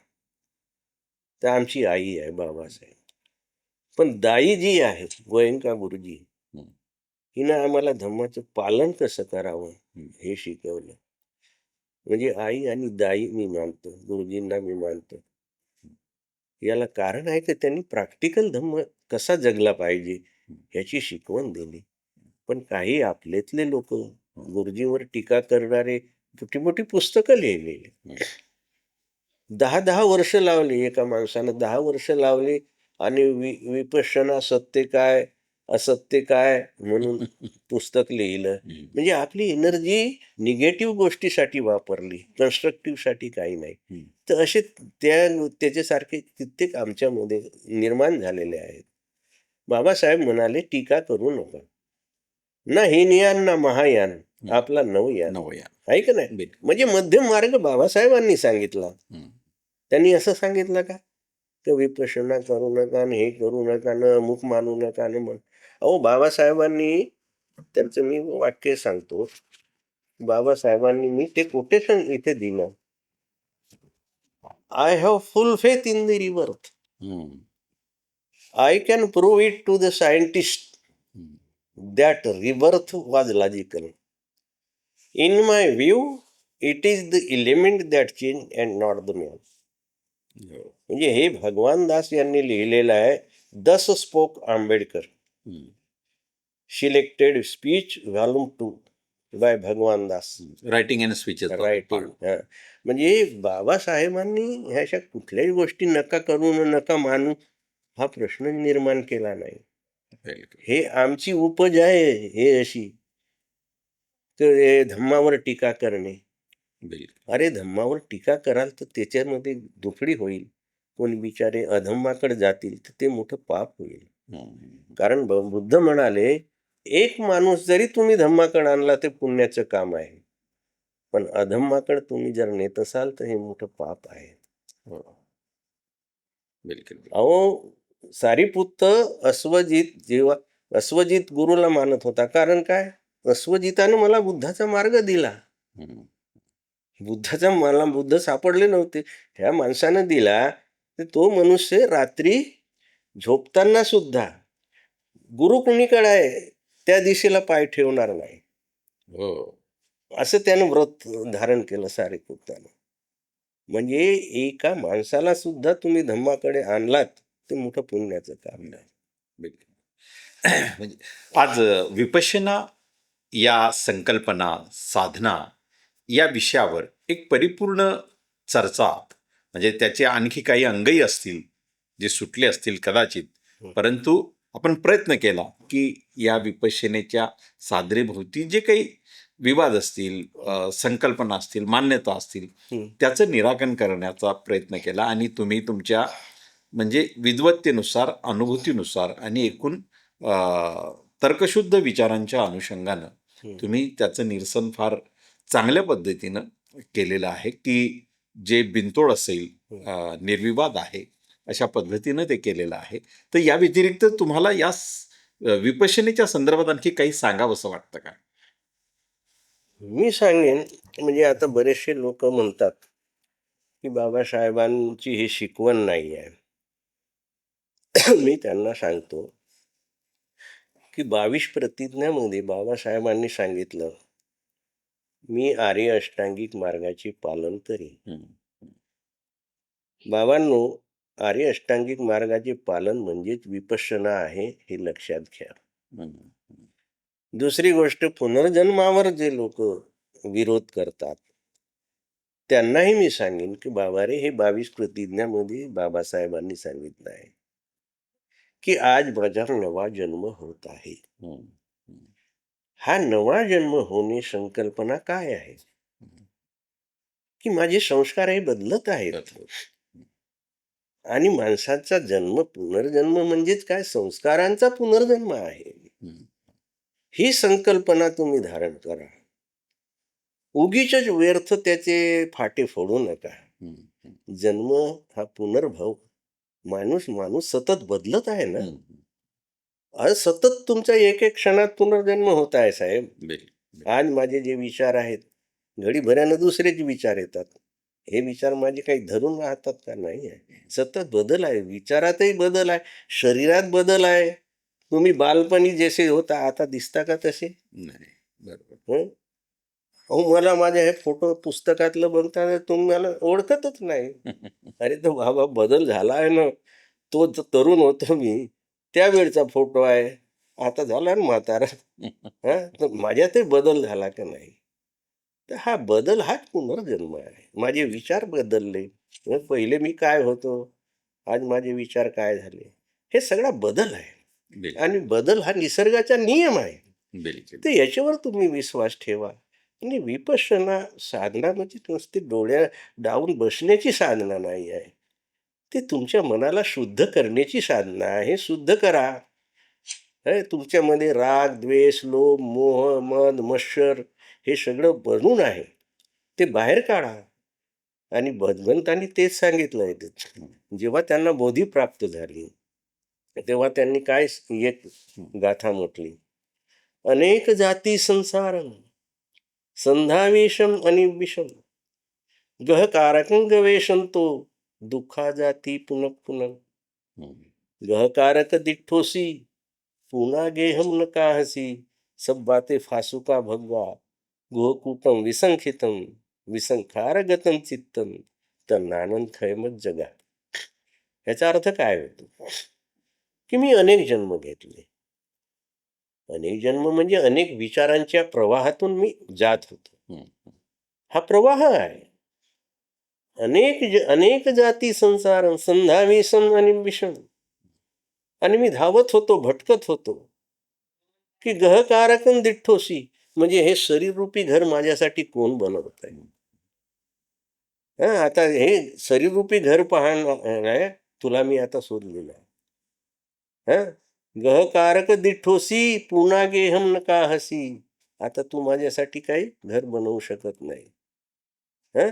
तर आमची आई आहे बाबासाहेब. पण दाई जी आहे गोयंका गुरुजी, हिनं आम्हाला धम्माचं पालन कसं करावं हे शिकवलं. म्हणजे आई आणि दाई मी मानतो, गुरुजींना मी मानतो. याला कारण आहे की त्यांनी प्रॅक्टिकल धम्म कसा जगला पाहिजे ह्याची शिकवण दिली. पण काही आपल्यातले लोक गुरुजीवर टीका करणारे मोठी मोठी पुस्तकं लिहिलेली, 10-10 वर्ष लावली एका माणसानं, 10 वर्ष लावली आणि विपश्यना सत्य काय असत्य काय म्हणून पुस्तक लिहिलं. म्हणजे आपली एनर्जी निगेटिव्ह गोष्टीसाठी वापरली, कन्स्ट्रक्टिव्हसाठी काही नाही. तर असे त्याच्यासारखे कित्येक आमच्यामध्ये निर्माण झालेले आहेत. बाबासाहेब म्हणाले टीका करू नका, ना हीनयान ना महायान, आपला नवयान आहे का नाही. म्हणजे मध्यम मार्ग बाबासाहेबांनी सांगितला. त्यांनी असं सांगितलं का विपश्यना करू नका, हे करू नका, न अमुक मानू नका न म्हण. अहो बाबासाहेबांनी, त्यांचं मी वाक्य सांगतो, बाबासाहेबांनी मी ते कोटेशन इथे दिलं. I have full faith in the rebirth. I can prove it to the scientist that rebirth was logical. In my view, it is the element that change and not the man. म्हणजे हे भगवान दास यांनी लिहिलेलं आहे. Thus spoke Ambedkar, selected speech volume 2 by Bhagwan Das, writing and speeches. Writing. म्हणजे बाबासाहेबांनी ह्याच्या कुठल्याही गोष्टी नका करू नका मानू हा प्रश्न निर्माण केला नाही. बिलकुल हे आमची उपज आहे, हे अशी. तर हे धम्मावर टीका करणे. बिलकुल अरे धम्मावर टीका कराल तर त्याच्यामध्ये दुफडी होईल. कोणी बिचारे अधम्माकडे जातील तर ते मोठं पाप होईल. हम्म. कारण बुद्ध म्हणाले, एक माणूस जरी तुम्ही धम्माकडे आणला ते पुण्याचं काम आहे. पण अधम्माकडे तुम्ही जर नेत असाल तर हे मोठं पाप आहे. हो. बिलकुल बिलकुल. अहो, सारीपुत्त अश्वजित जेव्हा अश्वजित गुरुला मानत होता, कारण काय? अश्वजितानं मला बुद्धाचा मार्ग दिला. हम्म. मला बुद्ध सापडले नव्हते. ह्या माणसानं दिला, तर तो मनुष्य रात्री झोपताना सुद्धा गुरु कुणीकडे आहे त्या दिशेला पाय ठेवणार नाही. हो. असं त्यानं व्रत धारण केलं सारीपुत्तानं. म्हणजे एका माणसाला सुद्धा तुम्ही धम्माकडे आणलात ते मोठं पुण्याचं काम नाही. बिलकुल. म्हणजे आज विपश्यना या संकल्पना, साधना या विषयावर एक परिपूर्ण चर्चा, म्हणजे त्याचे आणखी काही अंगही असतील जे सुटले असतील कदाचित, परंतु आपण प्रयत्न केला की या विपश्यनेच्या साधनेभोवती जे काही विवाद असतील, संकल्पना असतील, मान्यता असतील, त्याचं निराकरण करण्याचा प्रयत्न केला. आणि तुम्ही तुमच्या म्हणजे विद्वत्तेनुसार, अनुभूतीनुसार आणि एकूण तर्कशुद्ध विचारांच्या अनुषंगानं तुम्ही त्याचं निरसन फार चांगल्या पद्धतीनं केलेलं आहे, की जे बिनतोड असेल, निर्विवाद आहे, अशा पद्धतीनं ते केलेलं आहे. तर या व्यतिरिक्त तुम्हाला या विपश्यनेच्या संदर्भात आणखी काही सांगावंसं वाटतं का? मी सांगेन, म्हणजे आता बरेचसे लोक म्हणतात की बाबासाहेबांची ही शिकवण नाही आहे. मी त्यांना सांगतो की 22 प्रतिज्ञामध्ये बाबासाहेबांनी सांगितलं, मी आर्य अष्टांगिक मार्गाचे पालन करीन. बाबांनो, आर्य अष्टांगिक मार्गाचे पालन म्हणजेच विपश्यना आहे, हे लक्षात घ्या. दुसरी गोष्ट, पुनर्जन्मावर जे लोक विरोध करतात त्यांनाही मी सांगेन की बाबा रे, हे 22 प्रतिज्ञामध्ये बाबासाहेबांनी सांगितलं आहे की आज माझा नवा जन्म होत आहे. हा नवा जन्म होणे संकल्पना काय आहे? की माझे संस्कार हे बदलत आहेत. आणि माणसाचा जन्म, पुनर्जन्म म्हणजेच काय? संस्कारांचा पुनर्जन्म आहे. ही संकल्पना तुम्ही धारण करा. उगीच व्यर्थ त्याचे फाटे फोडू नका. जन्म हा पुनर्भव. माणूस सतत बदलत आहे ना. आज सतत तुमचा एक एक क्षणात पुनर्जन्म होत आहे साहेब. आज माझे जे विचार आहेत, घडी भऱ्यानं दुसरेच विचार येतात. हे विचार माझे काही धरून राहतात का? नाही आहे. सतत बदल आहे, विचारातही बदल आहे, शरीरात बदल आहे. तुम्ही बालपणी जसे होता आता दिसता का तसे? नाही. बरोबर. अहो, मला माझे हे फोटो पुस्तकातलं बघता तुम्ही मला ओळखतच नाही. अरे तो बाबा बदल झाला आहे ना. तो तरुण होतो मी, त्यावेळचा फोटो आहे. आता झाला ना म्हातारा. तर माझ्यातही बदल झाला का नाही? तर हा बदल हाच पुनर्जन्म आहे. माझे विचार बदलले. पहिले मी काय होतो, आज माझे विचार काय झाले, हे सगळा बदल आहे. आणि बदल हा निसर्गाचा नियम आहे. तर याच्यावर तुम्ही विश्वास ठेवा. आणि विपश्यना साधना म्हणजे नुसती डोळ्या डावून बसण्याची साधना नाही आहे. ते तुमच्या मनाला शुद्ध करण्याची साधना आहे. शुद्ध करा. तुमच्यामध्ये राग, द्वेष, लोभ, मोह, मद, मत्सर हे सगळं बनून आहे, ते बाहेर काढा. आणि भगवंतांनी तेच सांगितलं आहे. जेव्हा त्यांना बोधी प्राप्त झाली तेव्हा त्यांनी काय एक गाथा म्हटली, अनेक जाती संसारम संधावेशम अनिविषम गहकारकं गवेशंतो दुःखा जाती पुनः पुनः गहकारक दिठोसी पुना गेहम न काहसी सब बातें फासुका भगवा गुहकूटम विसंखितम विसंखारगतम चित्तम तन्नानंद खैमत जगा. याचा अर्थ काय होतो की मी अनेक जन्म घेतले. अनेक जन्म म्हणजे अनेक विचारांच्या प्रवाहातून मी जात होतो. हा प्रवाह आहे. अनेक जाती संसार संधाविषम आणि विषम. आणि मी धावत होतो, भटकत होतो, की गहकारकन दिठ्ठोसी, म्हणजे हे शरीररूपी घर माझ्यासाठी कोण बनवत आहे? हं, आता हे शरीररूपी घर पाहणं तुला मी आता शोधलेलं आहे. हं, गहकारक दिठ्ठोसी पुन्हा गेहम न का हसी. आता तू माझ्यासाठी काही घर बनवू शकत नाही. हं,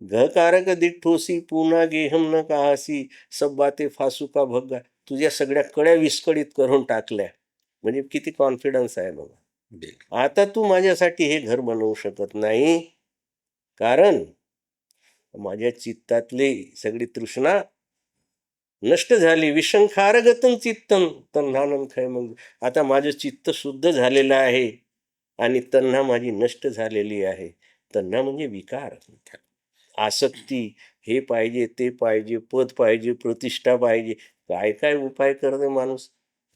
गहकारक दिठ्ठोसी पुन्हा गेहम न का हसी, सब बाते फासू का भग्गा. तुझ्या सगळ्या कड्या विस्कळीत करून टाकल्या. म्हणजे किती कॉन्फिडन्स आहे बघा. बिलकुल. आता तू माझ्यासाठी हे घर बनवू शकत नाही, कारण माझ्या चित्तातली सगळी तृष्णा नष्ट झाली. विशंखारगतन चित्तम तन्हानम खय. मग आता माझं चित्त शुद्ध झालेलं आहे आणि तन्हा माझी नष्ट झालेली आहे. तन्हा म्हणजे विकार, आसक्ती, हे पाहिजे, ते पाहिजे, पद पाहिजे, प्रतिष्ठा पाहिजे. काय काय उपाय करते माणूस.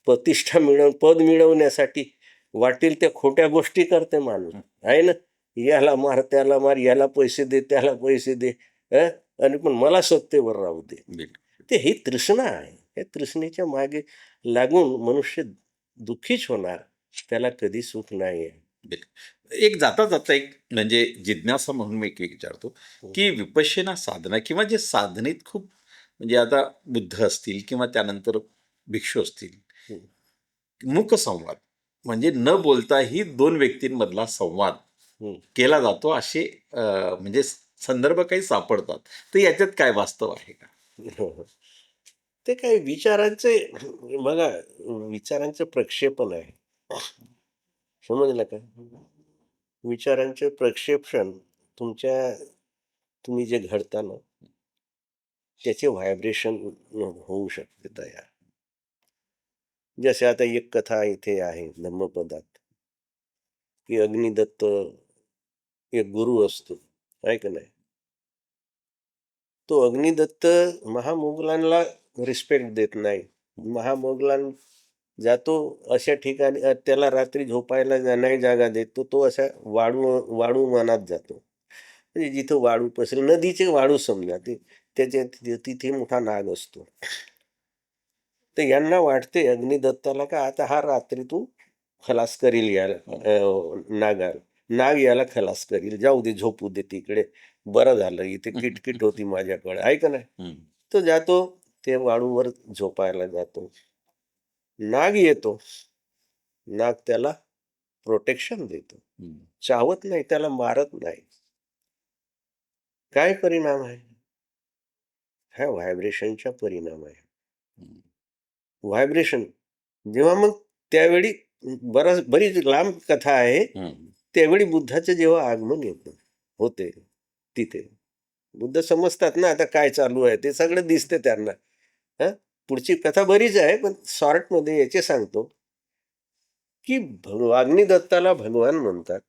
प्रतिष्ठा पद मिळवण्यासाठी वाटेल त्या खोट्या गोष्टी करते माणूस, आहे ना. याला मार, त्याला मार, याला पैसे दे, त्याला पैसे दे, हं? आणि पण मला सत्तेवर राहू दे. बिलकुल. ते ही तृष्णा आहे. या तृष्णेच्या मागे लागून मनुष्य दुःखीच होणार. त्याला कधी सुख नाही आहे. बिलकुल. एक जाता जाता एक म्हणजे जिज्ञासा म्हणून मी एक विचारतो की विपश्यना साधना किंवा जे साधनेत खूप म्हणजे आता बुद्ध असतील किंवा त्यानंतर भिक्षू असतील, हं. मूक संवाद म्हणजे न बोलताही दोन व्यक्तींमधला संवाद हं. केला जातो असे म्हणजे संदर्भ काही सापडतात. तर याच्यात काय वास्तव आहे का? ते काही विचारांचे, बघा, विचारांचं प्रक्षेपण आहे. समजलं का? विचारांचे प्रक्षेपण तुम्ही जे घडता ना, त्याचे व्हायब्रेशन होऊ शकते तयार. जसे आता एक कथा इथे आहे धम्मपदात, की अग्निदत्त एक गुरु असतो, आहे का नाही. तो अग्निदत्त महामोगलांना रिस्पेक्ट देत नाही. महामोगलां जातो अशा ठिकाणी, त्याला रात्री झोपायला नाही जागा देत. तो अशा वाळू मनात जातो. म्हणजे जिथं वाळू पसरेल, नदीचे वाळू समजा, ते तिथे मोठा नाग असतो. तर यांना वाटते अग्निदत्ताला का आता हा रात्री तू खलास करील याला, नाग याला खलास करील, जाऊ दे, झोपू दे तिकडे, बरं झालं, इथे किटकिट होती माझ्याकडे, आहे का नाही. हम्म. तो जातो, ते वाळूवर झोपायला जातो. नाग येतो. नाग त्याला प्रोटेक्शन देतो, हम्म. चावत नाही, त्याला मारत नाही. काय परिणाम आहे? हा व्हायब्रेशनचा परिणाम आहे. हम्म. व्हायब्रेशन जेव्हा, मग त्यावेळी बरीच लांब कथा आहे. हम्म. त्यावेळी बुद्धाचं जेव्हा आगमन येतं होते तिथे, बुद्ध समजतात ना आता काय चालू आहे, ते सगळं दिसते त्यांना. हा, पुढची कथा बरीच आहे, पण शॉर्टमध्ये याचे सांगतो की अग्निदत्ताला भगवान म्हणतात,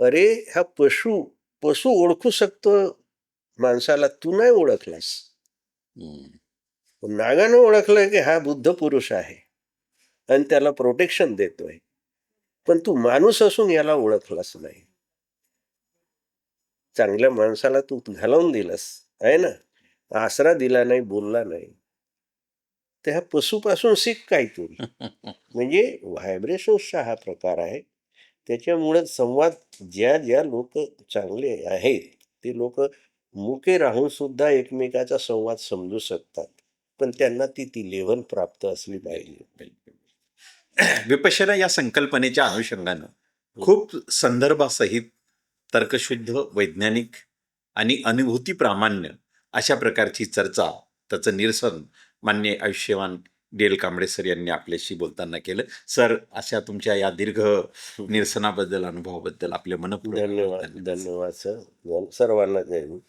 अरे हा पशु ओळखू शकतो माणसाला, तू नाही ओळखलास. हम्म. नागानं ओळखलं की हा बुद्ध पुरुष आहे आणि त्याला प्रोटेक्शन देतोय, पण तू माणूस असून याला ओळखलास नाही. चांगल्या माणसाला तू घालवून दिलास, आहे ना, आसरा दिला नाही, बोलला नाही. तर ह्या पशुपासून शिक काय तू. म्हणजे व्हायब्रेशन्सचा हा प्रकार आहे. त्याच्यामुळे संवाद, ज्या लोक चांगले आहेत ते लोक मुके राहून सुद्धा एकमेकाचा संवाद समजू शकतात, पण त्यांना ती लेव्हल प्राप्त असली पाहिजे. विपश्यना या संकल्पनेच्या अनुषंगानं खूप संदर्भासहित तर्कशुद्ध, वैज्ञानिक आणि अनुभूती प्रामाण्य अशा प्रकारची चर्चा, त्याचं निरसन माननीय आयुष्यवान डी.एल. कांबळे सर यांनी आपल्याशी बोलताना केलं. सर, अशा तुमच्या या दीर्घ निरसनाबद्दल, अनुभवाबद्दल आपले मनपूर्वक धन्यवाद. धन्यवाद सर. सर्वांना जय हिंद.